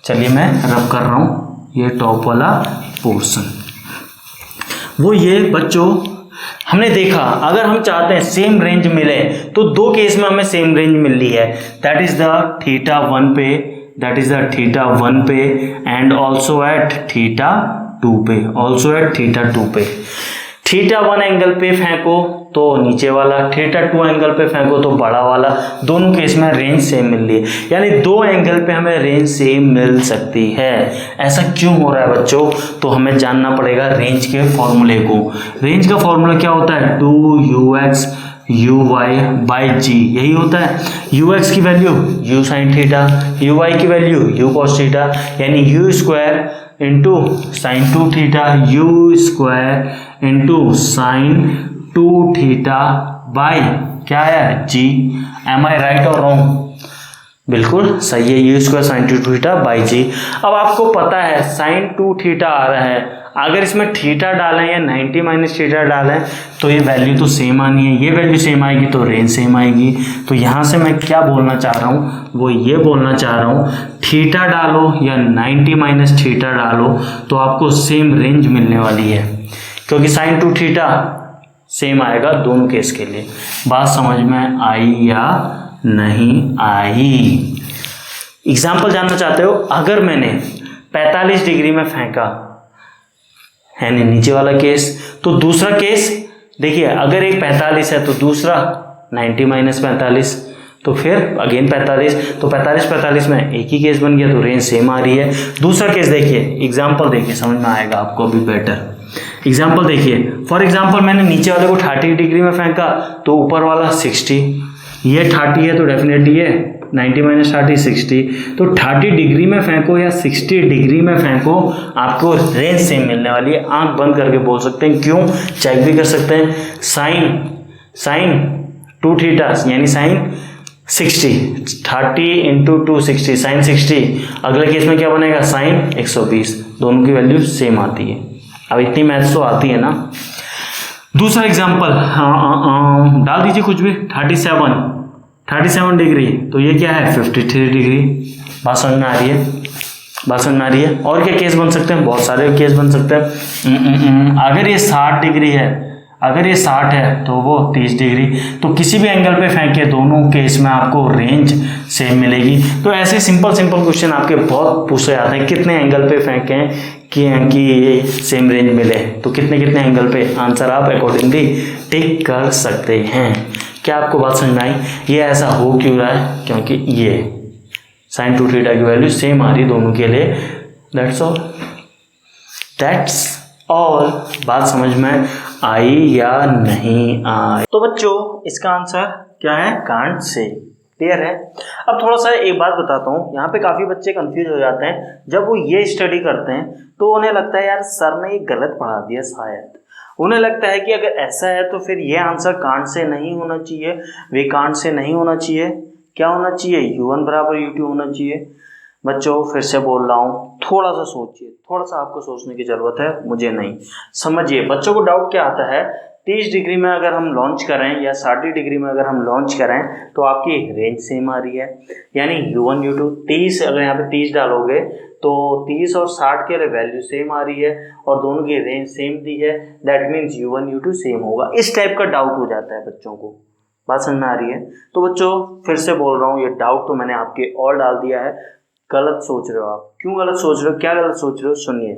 चलिए मैं रब कर रहा हूँ ये टॉप वाला पोर्शन। वो ये बच्चों हमने देखा, अगर हम चाहते हैं सेम रेंज मिले तो दो केस में हमें सेम रेंज मिल रही है, दैट इज द थीटा 1 पे, दैट इज द थीटा 1 पे एंड ऑल्सो एट थीटा 2 पे, ऑल्सो एट थीटा 2 पे। थीटा 1 एंगल पे फेंको तो नीचे वाला, थीटा 2 एंगल पे फेंको तो बड़ा वाला, दोनों केस में रेंज सेम मिल रही है, यानी दो एंगल पे हमें रेंज सेम मिल सकती है। ऐसा क्यों हो रहा है बच्चों, तो हमें जानना पड़ेगा रेंज के फॉर्मूले को। रेंज का फॉर्मूला क्या होता है, 2ux uy बाई जी, यही होता है। ux की value u sine theta, uy की वैल्यू u कॉस थीटा, यानी u square into sine 2 theta, u square into sine 2 theta by क्या है जी। एम आई राइट और रॉन्ग, बिल्कुल सही है, u square sine 2 theta by g. अब आपको पता है साइन 2 थीटा आ रहा है, अगर इसमें थीटा डालें या 90 माइनस थीटा डालें तो ये वैल्यू तो सेम आनी है, ये वैल्यू सेम आएगी तो रेंज सेम आएगी। तो यहाँ से मैं क्या बोलना चाह रहा हूँ, वो ये बोलना चाह रहा हूँ थीटा डालो या 90 माइनस थीटा डालो तो आपको सेम रेंज मिलने वाली है, क्योंकि साइन 2 थीटा सेम आएगा दोनों केस के लिए। बात समझ में आई या नहीं आई? एग्जाम्पल जानना चाहते हो, अगर मैंने 45 डिग्री में फेंका है नीचे वाला केस, तो दूसरा केस देखिए, अगर एक 45 है तो दूसरा 90 माइनस 45, तो फिर अगेन 45, तो 45 में एक ही केस बन गया तो रेंज सेम आ रही है। दूसरा केस देखिए, एग्जाम्पल देखिए समझ में आएगा आपको अभी बेटर। एग्जाम्पल देखिए, फॉर एग्जाम्पल मैंने नीचे वाले को 30 डिग्री में फेंका तो ऊपर वाला 60, ये 30 है तो डेफिनेटली ये 90 माइनस 30 60, तो 30 डिग्री में फेंको या 60 डिग्री में फेंको आपको रेंज सेम मिलने वाली है। आंख बंद करके बोल सकते हैं, क्यों चेक भी कर सकते हैं। साइन 2 थीटा यानी साइन 60, 30 इंटू 260 साइन 60, अगले केस में क्या बनेगा साइन 120, दोनों की वैल्यू सेम आती है। अब इतनी मैथ्स तो आती है ना। दूसरा एग्जांपल डाल दीजिए कुछ भी, 37 डिग्री, तो ये क्या है 53 डिग्री। बात समझ में आ रही है, बात समझ में आ रही है। और क्या केस बन सकते हैं, बहुत सारे केस बन सकते हैं। अगर ये 60 डिग्री है, अगर ये 60 है तो वो 30 डिग्री, तो किसी भी एंगल पे फेंके दोनों केस में आपको रेंज सेम मिलेगी। तो ऐसे सिंपल क्वेश्चन आपके बहुत पूछे जाते हैं, कितने एंगल पे फेंकें कि सेम रेंज मिले, तो कितने एंगल पे, आंसर आप अकॉर्डिंगली टिक कर सकते हैं। क्या आपको बात समझ में आई? ये ऐसा हो क्यों रहा है, क्योंकि ये साइन 2 थीटा की वैल्यू सेम आ रही दोनों के लिए। That's all. बात समझ में आई या नहीं आई? तो बच्चों इसका आंसर क्या है, कांट से। क्लियर है? अब थोड़ा सा एक बात बताता हूँ, यहाँ पे काफ़ी बच्चे कंफ्यूज हो जाते हैं जब वो ये स्टडी करते हैं, तो उन्हें लगता है यार सर ने ये गलत पढ़ा दिया शायद। उन्हें लगता है कि अगर ऐसा है तो फिर ये आंसर कांट से नहीं होना चाहिए, वे कांट से नहीं होना चाहिए। क्या होना चाहिए, u1 बराबर u2 होना चाहिए। बच्चों फिर से बोल रहा हूँ, थोड़ा सा सोचिए, थोड़ा सा आपको सोचने की ज़रूरत है, मुझे नहीं। समझिए बच्चों को डाउट क्या आता है, 30 डिग्री में अगर हम लॉन्च करें या 60 डिग्री में अगर हम लॉन्च करें तो आपकी रेंज सेम आ रही है, यानी u1 u2 30, अगर यहाँ पे 30 डालोगे तो 30 और 60 के वैल्यू सेम आ रही है और दोनों की रेंज सेम दी है, that means u1 u2 same होगा। इस टाइप का डाउट हो जाता है बच्चों को। बात समझ में आ रही है? तो बच्चों फिर से बोल रहा हूँ, ये डाउट तो मैंने आपके और डाल दिया है। गलत सोच रहे हो आप, क्यों गलत सोच रहे हो, क्या गलत सोच रहे हो, सुनिए।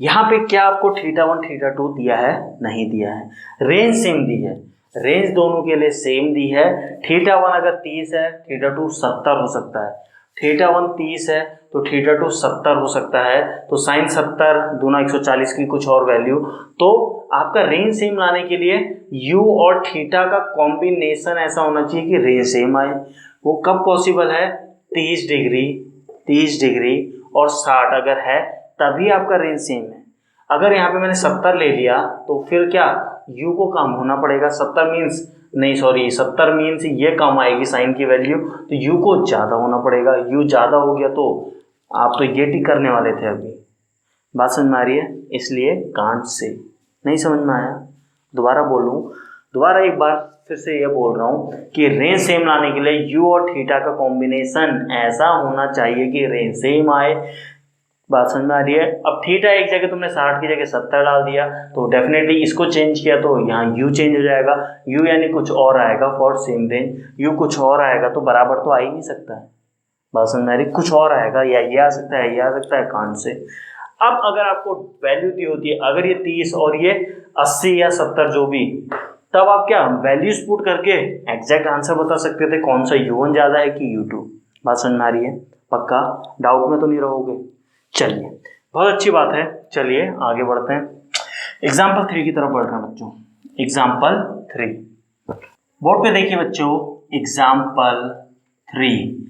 यहाँ पे क्या आपको θ1 θ2 दिया है, नहीं दिया है, रेंज सेम दी है, रेंज दोनों के लिए सेम दी है। θ1 अगर 30 है θ2 70 हो सकता है, θ1 30 है तो θ2 70 हो सकता है, तो साइन 70 दूना 140 की कुछ और वैल्यू। तो आपका रेंज सेम लाने के लिए u और θ का कॉम्बिनेशन ऐसा होना चाहिए कि रेंज सेम आए। वो कब पॉसिबल है, 30 डिग्री और 60 अगर है तभी आपका रेंज सेम है। अगर यहाँ पे मैंने 70 ले लिया तो फिर क्या, u को कम होना पड़ेगा, 70 मीन्स ये कम आएगी साइन की वैल्यू, तो u को ज़्यादा होना पड़ेगा। u ज़्यादा हो गया तो आप तो ये टिक करने वाले थे अभी, बात समझ में आ रही है? इसलिए कांट से। नहीं समझ में आया? दोबारा बोलूँ, दोबारा एक बार फिर से ये बोल रहा हूँ कि रेंज सेम लाने के लिए यू और थीटा का कॉम्बिनेशन ऐसा होना चाहिए कि रेंज सेम आए। बात समझ में आ रही है? अब थीटा एक जगह तुमने 60 की जगह 70 डाल दिया तो डेफिनेटली इसको चेंज किया तो यहाँ यू चेंज हो जाएगा। यू यानी कुछ और आएगा फॉर सेम रेंज, यू कुछ और आएगा तो बराबर तो आ ही नहीं सकता है। बात समझ में आ रही? कुछ और आएगा, या ये आ सकता है, ये आ सकता है, कांट से। अब अगर आपको वैल्यू दी होती है, अगर ये 30 और ये 80 या 70 जो भी, तब आप क्या वैल्यूज पुट करके एग्जैक्ट आंसर बता सकते थे कौन सा U1 ज़्यादा है कि U2। बात समझ में आ रही है? पक्का डाउट में तो नहीं रहोगे? चलिए, बहुत अच्छी बात है। चलिए आगे बढ़ते हैं। एग्जाम्पल 3 की तरफ बढ़ रहे हैं बच्चों। एग्जाम्पल 3 बोर्ड पे देखिए बच्चों। एग्जाम्पल 3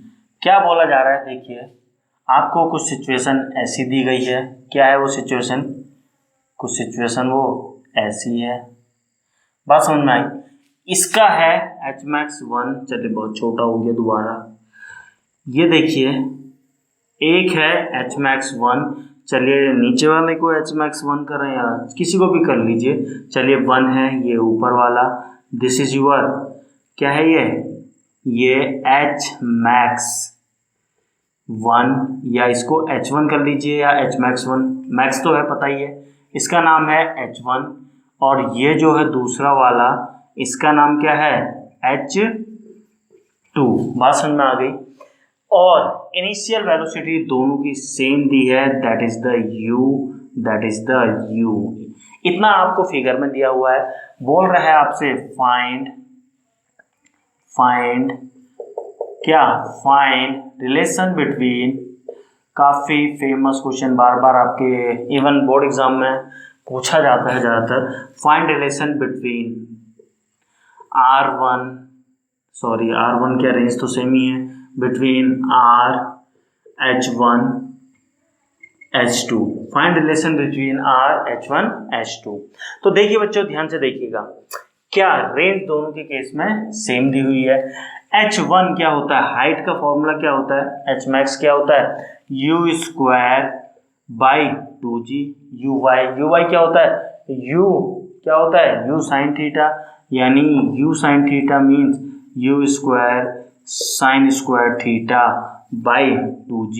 क्या बोला जा रहा है? देखिए, आपको कुछ सिचुएशन ऐसी दी गई है। क्या है वो सिचुएशन? कुछ सिचुएशन वो ऐसी है। बात समझ में आई? इसका है Hmax 1। चलिए बहुत छोटा हो गया दोबारा। ये देखिए, एक है Hmax 1। चलिए नीचे वाले को Hmax 1 करें या किसी को भी कर लीजिए। चलिए 1 है ये ऊपर वाला। दिस इज यूर क्या है ये Hmax 1, या इसको H1 कर लीजिए या Hmax 1। मैक्स तो है पता ही है। इसका नाम है H1 और ये जो है दूसरा वाला, इसका नाम क्या है? H2। बात समझ में आ गई? और इनिशियल वेलोसिटी दोनों की सेम दी है, दैट इज द u। इतना आपको फिगर में दिया हुआ है। बोल रहा है आपसे फाइंड रिलेशन बिटवीन, काफी फेमस क्वेश्चन, बार बार आपके इवन बोर्ड एग्जाम में पूछा जाता है ज्यादातर। फाइंड रिलेशन बिटवीन R1 क्या, रेंज तो सेम ही है, between R H1 H2। Find relation between R H1 H2। तो देखिए बच्चों, ध्यान से देखिएगा, क्या रेंज दोनों के केस में सेम दी हुई है। H1 क्या होता है? हाइट का फॉर्मूला क्या होता है? Hmax क्या होता है? U² by 2G। UY क्या होता है? U क्या होता है? U sin थीटा, यानी U sin theta means U² sin² theta by 2G।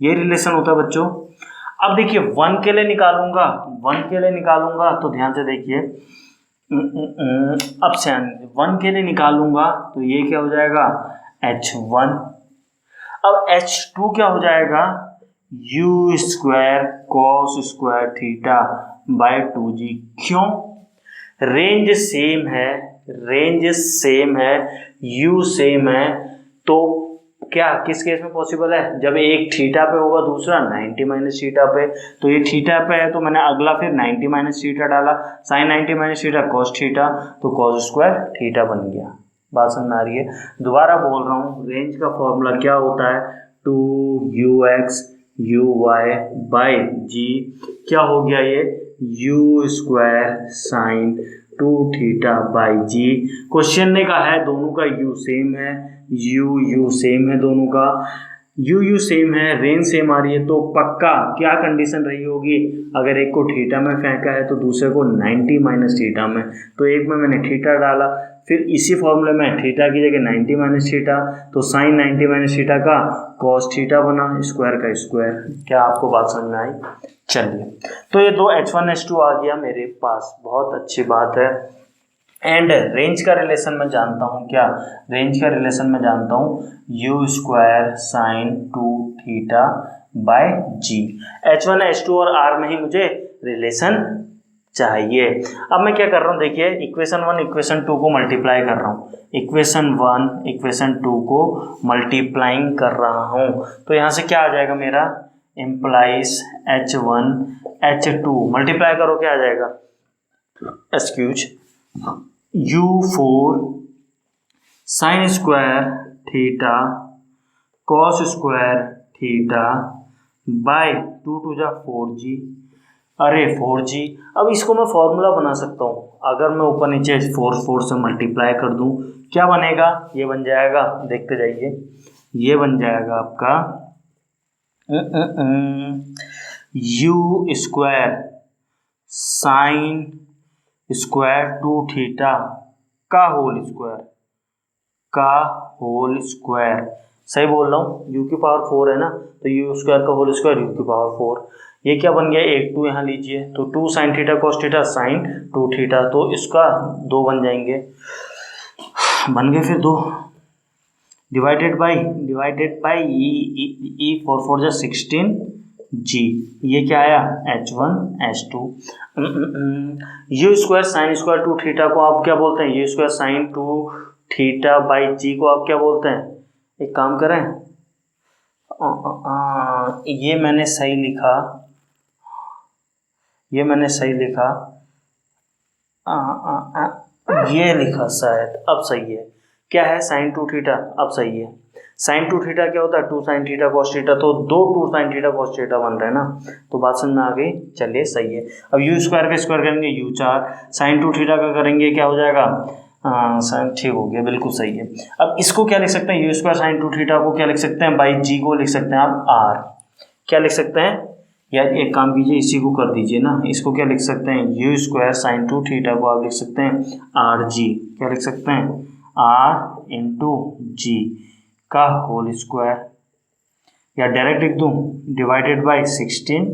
ये रिलेशन होता है बच्चों। अब देखिए 1 के लिए निकालूंगा तो ध्यान से देखिए, अब से 1 के लिए निकालूंगा तो ये क्या हो जाएगा? H1। अब H2 क्या हो जाएगा? U² cos² theta by 2G। क्यों? रेंज सेम है, U सेम है, तो क्या किस केस में पॉसिबल है? जब एक थीटा पे होगा दूसरा 90 माइनस थीटा पे। तो ये थीटा पे है तो मैंने अगला फिर 90 माइनस थीटा डाला, sine 90 minus theta cos theta, तो cos² थीटा बन गया। बात समझ में आ रही है? दोबारा बोल रहा हूँ, रेंज का फॉर्मूला क्या होता है? 2ux uy by g। क्या हो गया ये? U² sine 2 theta by G. Question ने कहा है दोनों का U सेम है, U सेम है दोनों का, U सेम है, रेंज सेम आ रही है, तो पक्का क्या कंडीशन रही होगी? अगर एक को थीटा में फेंका है तो दूसरे को 90 माइनस थीटा में, तो एक में मैंने थीटा डाला, फिर इसी फॉर्मूले में थीटा की जगह 90 माइनस थीटा, तो साइन 90 माइनस थीटा का कॉस थीटा बना, स्क्वायर का स्क्वायर। क्या आपको बात समझ में आई? चलिए, तो ये दो H1 H2 आ गया मेरे पास, बहुत अच्छी बात है। एंड रेंज का रिलेशन मैं जानता हूँ, क्या रेंज का रिलेशन मैं जानता हूँ? U² sine 2 theta by ji. H1 H2 और R में ही मुझे रिलेशन चाहिए। अब मैं क्या कर रहा हूँ, देखिए इक्वेशन 1 इक्वेशन 2 को मल्टीप्लाई कर रहा हूँ, इक्वेशन 1 इक्वेशन 2 को मल्टीप्लाइंग कर रहा हूँ, तो यहाँ से क्या आ जाएगा मेरा? इम्प्लाइज H1 H2 मल्टीप्लाई करो, क्या आ जाएगा? Excuse U4 sine square theta cos square theta by 2 टू जा 4G। अरे 4G, अब इसको मैं फॉर्मूला बना सकता हूँ। अगर मैं ऊपर नीचे 4 से मल्टीप्लाई कर दूँ, क्या बनेगा? ये बन जाएगा, देखते जाइए, ये बन जाएगा आपका you square sine square 2 theta का होल स्क्वायर सही बोल रहा हूँ, यू की पावर 4 है ना, तो यू स्क्वायर का होल स्क्वायर यू की पावर 4। ये क्या बन गया, एक 2 यहाँ लीजिए, तो 2 sine theta cos theta sine 2 theta, तो इसका 2 बन जाएंगे, बन गए फिर 2 डिवाइडेड बाई ई 4 4 जा 16 जी, ये क्या आया H1 H2। U square sine square 2 theta को आप क्या बोलते हैं, u square sine 2 theta by g को आप क्या बोलते हैं, एक काम करें, ये मैंने सही लिखा, ये लिखा शायद, अब सही है, क्या है साइन 2 थीटा, अब सही है। साइन 2 थीटा क्या होता है, 2 साइन थीटा कॉस थीटा, तो 2 साइन थीटा कॉस थीटा बन रहे हैं ना, तो बात समझ में आ गई, चलिए सही है। अब यू स्क्वायर का स्क्वायर करेंगे यू 4, साइन 2 थीटा का करेंगे क्या हो जाएगा, साइन, ठीक हो गया, बिल्कुल सही है। अब इसको क्या लिख सकते हैं, यू स्क्वायर साइन 2 थीटा को क्या लिख सकते हैं, बाई जी को लिख सकते हैं आप आर, क्या लिख सकते हैं यार, एक काम कीजिए, इसी को कर दीजिए ना, इसको क्या लिख सकते हैं, यू स्क्वायर साइन 2 थीटा को आप लिख सकते हैं आर जी, क्या लिख सकते हैं, आर इंटू जी का होल स्क्वायर, या डायरेक्ट लिख दूं डिवाइडेड बाई 16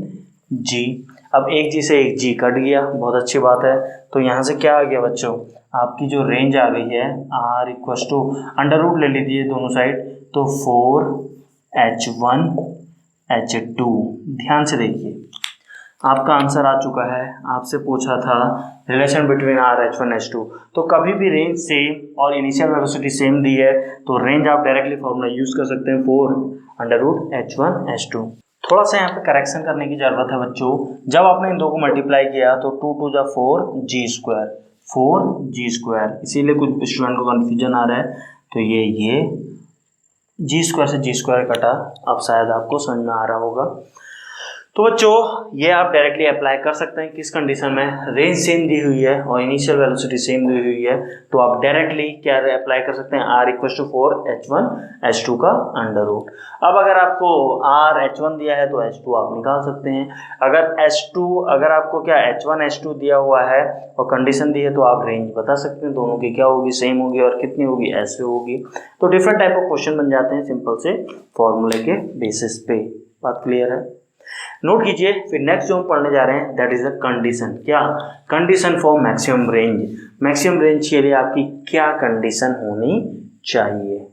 जी। अब एक जी से एक जी कट गया, बहुत अच्छी बात है, तो यहाँ से क्या आ गया बच्चों, आपकी जो रेंज आ गई है R equals to under root ले लीजिए दोनों साइड, तो 4H1 H2। ध्यान से देखिए, आपका आंसर आ चुका है, आपसे पूछा था relation between are H1 H2, तो कभी भी रेंज सेम और इनिशियल वेलोसिटी सेम दी है तो रेंज आप डायरेक्टली फॉर्मूला यूज कर सकते हैं 4 अंडर रूट H1 H2। थोड़ा सा यहाँ पे करेक्शन करने की जरूरत है बच्चों, जब आपने इन दो को मल्टीप्लाई किया तो 2 2 जा 4 जी स्क्वायर, इसीलिए कुछ स्टूडेंट को कन्फ्यूजन आ रहा है, तो ये जी स्क्वायर से जी स्क्वायर कटा, अब शायद आपको समझ में आ रहा होगा। तो बच्चों ये आप डायरेक्टली अप्लाई कर सकते हैं किस कंडीशन में, रेंज सेम दी हुई है और इनिशियल वेलोसिटी सेम दी हुई है, तो आप डायरेक्टली क्या अप्लाई कर सकते हैं, are equal to 4H1 H2 का अंडर रूट। अब अगर आपको आर H1 दिया है तो H2 आप निकाल सकते हैं, अगर आपको क्या H1 H2 दिया हुआ है और कंडीशन दी है तो आप रेंज बता सकते हैं दोनों की क्या होगी, सेम होगी और कितनी होगी, ऐसे होगी। तो डिफरेंट टाइप ऑफ क्वेश्चन बन जाते हैं सिंपल से फॉर्मूले के बेसिस पे, बात क्लियर है। नोट कीजिए, फिर नेक्स्ट जो हम पढ़ने जा रहे हैं दैट इज द कंडीशन, क्या condition for maximum range, maximum range के लिए आपकी क्या कंडीशन होनी चाहिए।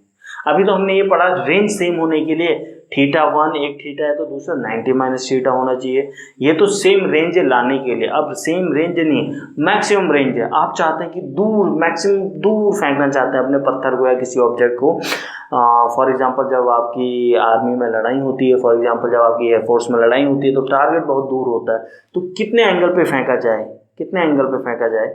अभी तो हमने ये पढ़ा रेंज सेम होने के लिए θ1 एक थीटा है तो दूसरा 90 माइनस थीटा होना चाहिए, ये तो सेम रेंज लाने के लिए। अब सेम रेंज नहीं, मैक्सिमम रेंज है, आप चाहते हैं कि दूर, मैक्सिमम दूर फेंकना चाहते हैं अपने पत्थर को या किसी ऑब्जेक्ट को। फॉर एग्जांपल जब आपकी आर्मी में लड़ाई होती है, फॉर एग्जांपल जब आपकी एयरफोर्स में लड़ाई होती है, तो टारगेट बहुत दूर होता है, तो कितने एंगल पे फेंका जाए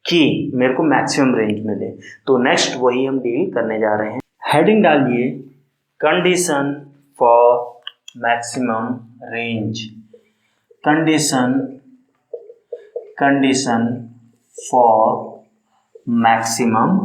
कि मेरे को मैक्सिमम रेंज मिले। तो नेक्स्ट वही हम डील करने जा रहे हैं। हेडिंग डालिए condition for maximum range, condition for maximum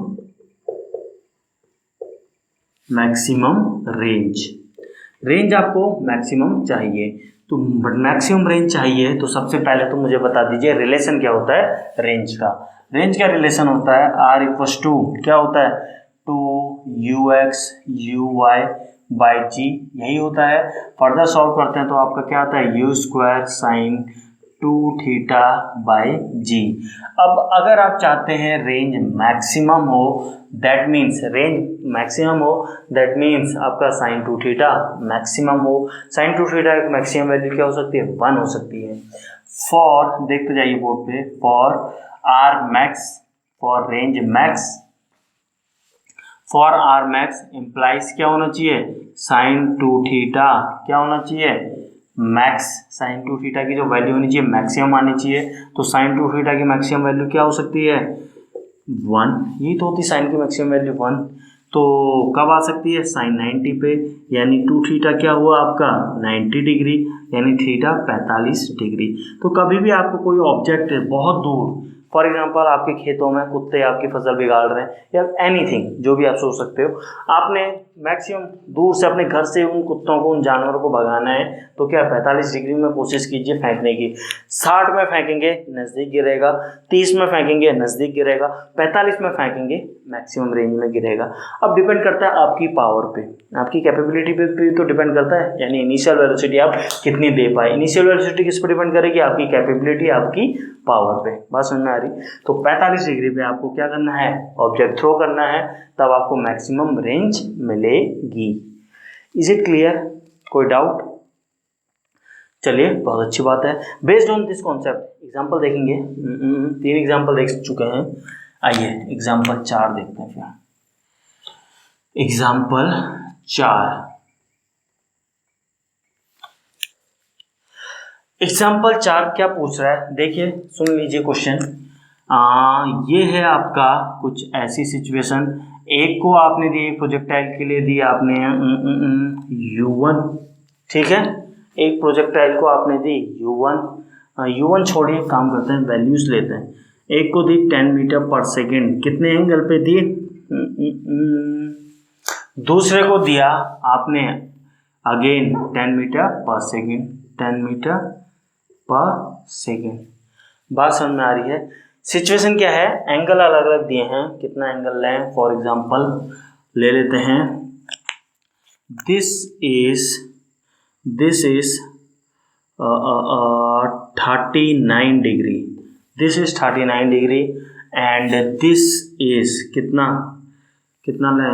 range आपको मैक्सिमम चाहिए, तो मैक्सिमम रेंज चाहिए तो सबसे पहले तो मुझे बता दीजिए रिलेशन क्या होता है रेंज का। रेंज का रिलेशन होता है आर इक्वस टू क्या होता है 2ux uy बाई जी, यही होता है। फर्दर सॉल्व करते हैं तो आपका क्या आता है u square sine 2 theta by g. अब अगर आप चाहते हैं रेंज मैक्सिमम हो, दैट मीन्स आपका साइन 2 थीटा मैक्सिमम हो। साइन 2 थीटा की मैक्सिमम वैल्यू क्या हो सकती है, 1 हो सकती है। फॉर, देखते जाइए बोर्ड पे, for R max, for range max, for R max implies क्या होना चाहिए, साइन 2 थीटा क्या होना चाहिए, मैक्स। साइन 2 थीटा की जो वैल्यू होनी चाहिए मैक्सिमम आनी चाहिए, तो साइन 2 थीटा की मैक्सिमम वैल्यू क्या हो सकती है 1, यही तो होती साइन की मैक्सिमम वैल्यू 1। तो कब आ सकती है साइन 90 पे, यानी 2 थीटा क्या हुआ आपका 90 डिग्री, यानी थीटा 45 डिग्री। तो कभी भी आपको कोई ऑब्जेक्ट बहुत दूर, फॉर एग्जांपल आपके खेतों में कुत्ते आपकी फसल बिगाड़ रहे हैं या एनीथिंग, जो भी आप सोच सकते हो, आपने मैक्सिमम दूर से अपने घर से उन कुत्तों को, उन जानवरों को भगाना है, तो क्या 45 डिग्री में कोशिश कीजिए फेंकने की। 60 में फेंकेंगे नज़दीक गिरेगा, 30 में फेंकेंगे नज़दीक गिरेगा, 45 में फेंकेंगे मैक्सिमम रेंज में गिरेगा। अब डिपेंड करता है आपकी पावर पे, आपकी कैपेबिलिटी पे भी तो डिपेंड करता है, यानी इनिशियल वेलोसिटी आप कितनी दे पाए। इनिशियल वेलोसिटी किस पर डिपेंड करेगी? आपकी कैपेबिलिटी, आपकी पावर पे। बात समझ में आ रही? तो 45 डिग्री पे आपको क्या करना है? ऑब्जेक्ट थ्रो करना है, तब आपको मैक्सिमम रेंज मिलेगी। Is it clear? कोई डाउट? चलिए, बहुत अच्छी बात है। Based on this concept example देखेंगे। 3 एग्जाम्पल देख चुके हैं, आइए एग्जाम्पल 4 देखते हैं फिर। एग्जाम्पल 4, एग्जाम्पल 4 क्या पूछ रहा है? देखिए, सुन लीजिए क्वेश्चन। ये है आपका कुछ ऐसी सिचुएशन, एक को आपने दी, प्रोजेक्टाइल के लिए दी आपने U1, ठीक है, एक प्रोजेक्टाइल को आपने दी U1 छोड़िए, काम करते हैं, वैल्यूज लेते हैं। एक को दी 10 मीटर पर सेकेंड, कितने एंगल पे दी? दूसरे को दिया आपने अगेन 10 मीटर पर सेकेंड, 10 मीटर पर सेकेंड। बात समझ में आ रही है? सिचुएशन क्या है? एंगल अलग अलग दिए हैं, कितना एंगल लें? फॉर एग्जांपल ले लेते हैं, this is 39 degree, this is 39 degree and this is कितना लें?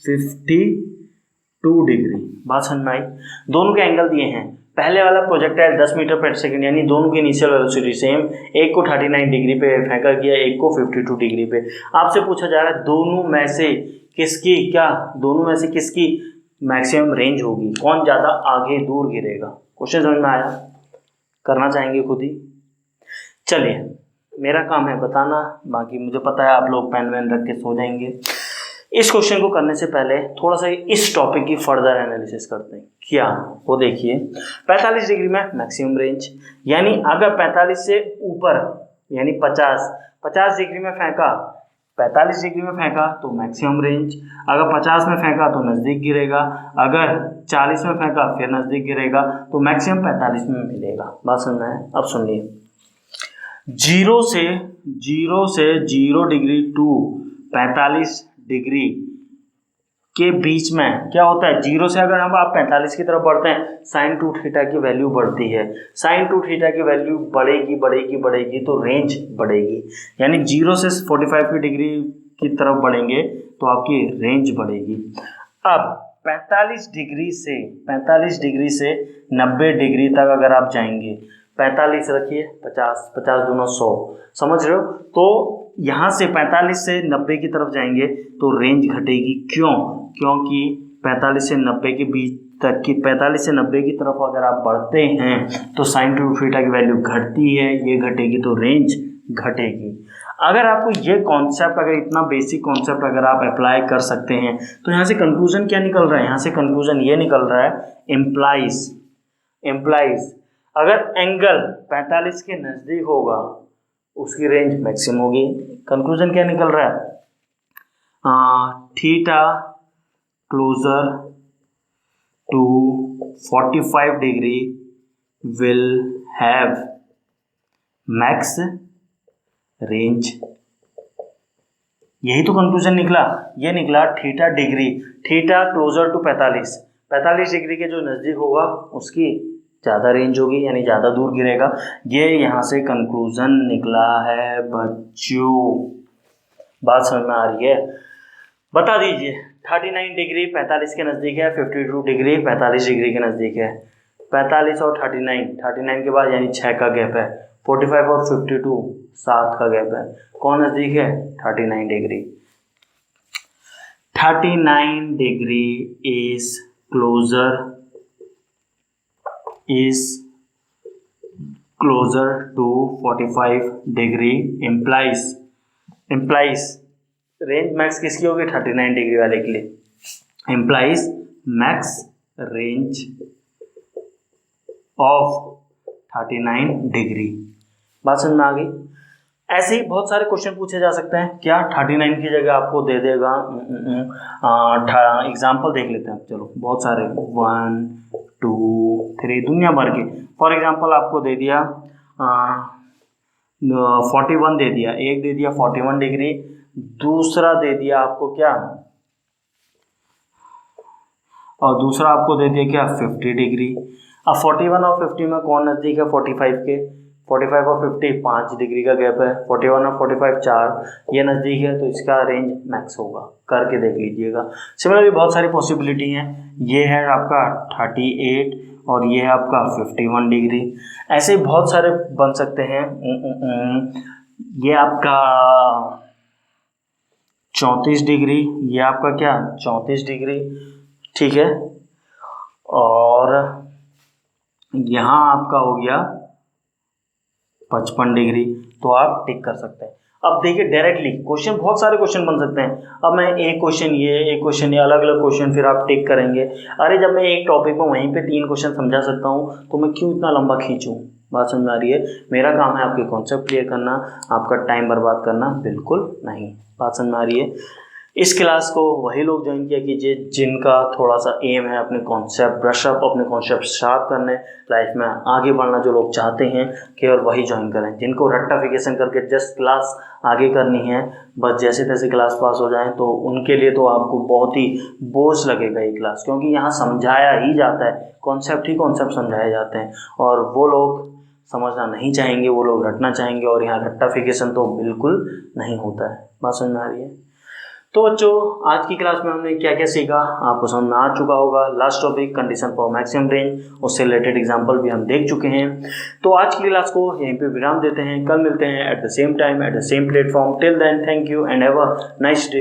52 डिग्री। बात समझ में आई? दोनों के एंगल दिए हैं। पहले वाला प्रोजेक्टाइल 10 मीटर पर सेकंड, यानी दोनों की इनिशियल वेलोसिटी सेम, एक को 39 डिग्री पे फेंका गया, एक को 52 डिग्री पे। आपसे पूछा जा रहा है दोनों में से किसकी मैक्सिमम रेंज होगी, कौन ज़्यादा आगे दूर गिरेगा। क्वेश्चन समझ में आया? करना चाहेंगे खुद ही? चलिए, मेरा काम है बताना, बाकी मुझे पता है आप लोग पेन वेन रख के सो जाएंगे। इस क्वेश्चन को करने से पहले थोड़ा सा इस टॉपिक की फर्दर एनालिसिस करते हैं। क्या? वो देखिए, 45 डिग्री में मैक्सिमम रेंज, यानी अगर 45 से ऊपर यानी 50 डिग्री में फेंका, 45 डिग्री में फेंका तो मैक्सिमम रेंज, अगर 50 में फेंका तो नज़दीक गिरेगा, अगर 40 में फेंका फिर नज़दीक गिरेगा, तो मैक्सिमम 45 में मिलेगा। बात सुनना है? अब सुनिए, 0 से 0 डिग्री टू 45 डिग्री के बीच में क्या होता है? 0 से अगर आप 45 की तरफ बढ़ते हैं, sin 2 थीटा की वैल्यू बढ़ती है, sin 2 थीटा की वैल्यू बढ़ेगी तो रेंज बढ़ेगी, यानी 0 से 45 की डिग्री की तरफ बढ़ेंगे तो आपकी रेंज बढ़ेगी। अब 45 डिग्री से 90 डिग्री तक अगर आप जाएंगे, 45 रखिए, 50 दूना 100, समझ रहे हो? तो यहाँ से 45 से 90 की तरफ जाएंगे तो रेंज घटेगी। क्यों? क्योंकि 45 से 90 के बीच तक की 45 से 90 की तरफ अगर आप बढ़ते हैं तो sin 2 थीटा की वैल्यू घटती है, ये घटेगी तो रेंज घटेगी। अगर आपको ये कॉन्सेप्ट, अगर इतना बेसिक कॉन्सेप्ट अगर आप अप्लाई कर सकते हैं, तो यहाँ से कंक्लूजन क्या निकल रहा है? यहाँ से कंक्लूजन ये निकल रहा है, इम्प्लाइज अगर एंगल 45 के नज़दीक होगा उसकी रेंज मैक्सिमम होगी। कंक्लूजन क्या निकल रहा है? Theta closer to 45 degree will have max range. यही तो कंक्लूजन निकला। ये निकला थीटा क्लोजर टू 45 डिग्री के जो नज़दीक होगा उसकी ज़्यादा रेंज होगी, यानी ज़्यादा दूर गिरेगा। ये यहाँ से कंक्लूजन निकला है बच्चों। बात समझ में आ रही है? बता दीजिए, 39 डिग्री 45 के नज़दीक है, 52 डिग्री 45 डिग्री के नज़दीक है। 45 और 39 के बाद यानी 6 का गैप है। 45 और 52 7 का गैप है। कौन नज़दीक है? 39 degree. 39 degree is closer to 45 degree implies range max किसकी होगी? 39 डिग्री वाले के लिए implies max range of 39 degree. बात समझ में आ गई? ऐसे ही बहुत सारे क्वेश्चन पूछे जा सकते हैं। क्या 39 की जगह आपको दे देगा, एग्जाम्पल देख लेते हैं। चलो बहुत सारे 1 2 3 दुनिया भर के। फॉर एग्जाम्पल आपको दे दिया 41 दे दिया, एक दे दिया 41 डिग्री, दूसरा दे दिया आपको क्या, और दूसरा आपको दे दिया क्या 50 डिग्री। अब 41 और 50 में कौन नज़दीक है 45 के, 45 और 50 5 डिग्री का गैप है, 41 और 45 4, ये नज़दीक है, तो इसका रेंज मैक्स होगा, करके देख लीजिएगा। सिमिलरली बहुत सारी पॉसिबिलिटी हैं। ये है आपका 38 और ये है आपका 51 डिग्री। ऐसे बहुत सारे बन सकते हैं। ये आपका 34 डिग्री, ये आपका क्या 34 डिग्री, ठीक है। और यहाँ आपका हो गया 55 डिग्री, तो आप टिक कर सकते हैं। अब देखिए डायरेक्टली क्वेश्चन, बहुत सारे क्वेश्चन बन सकते हैं। अब मैं एक क्वेश्चन ये अलग अलग क्वेश्चन फिर आप टिक करेंगे। अरे जब मैं एक टॉपिक में वहीं पे 3 क्वेश्चन समझा सकता हूँ तो मैं क्यों इतना लंबा खींचूँ। बात समझ में आ रही है। मेरा काम है आपके कॉन्सेप्ट क्लियर करना, आपका टाइम बर्बाद करना बिल्कुल नहीं। बात समझ में आ रही है। इस क्लास को वही लोग ज्वाइन किया कीजिए जिनका थोड़ा सा एम है अपने कॉन्सेप्ट ब्रश अप, अपने कॉन्सेप्ट शार्प करने, लाइफ में आगे बढ़ना जो लोग चाहते हैं केवल वही ज्वाइन करें। जिनको रट्टाफिकेशन करके जस्ट क्लास आगे करनी है, बस जैसे तैसे क्लास पास हो जाएं, तो उनके लिए तो आपको बहुत ही बोझ लगेगा ये क्लास, क्योंकि यहाँ समझाया ही जाता है, कॉन्सेप्ट ही कॉन्सेप्ट समझाए जाते हैं, और वो लोग समझना नहीं चाहेंगे, वो लोग रटना चाहेंगे, और यहाँ रट्टाफिकेशन तो बिल्कुल नहीं होता है। बात समझ में आ रही है। तो बच्चों आज की क्लास में हमने क्या क्या सीखा आपको समझ में आ चुका होगा। Last topic condition for maximum range, उससे रिलेटेड एग्जांपल भी हम देख चुके हैं। तो आज की क्लास को यहीं पे विराम देते हैं। कल मिलते हैं at the same time at the same platform. Till then thank you and have a nice day.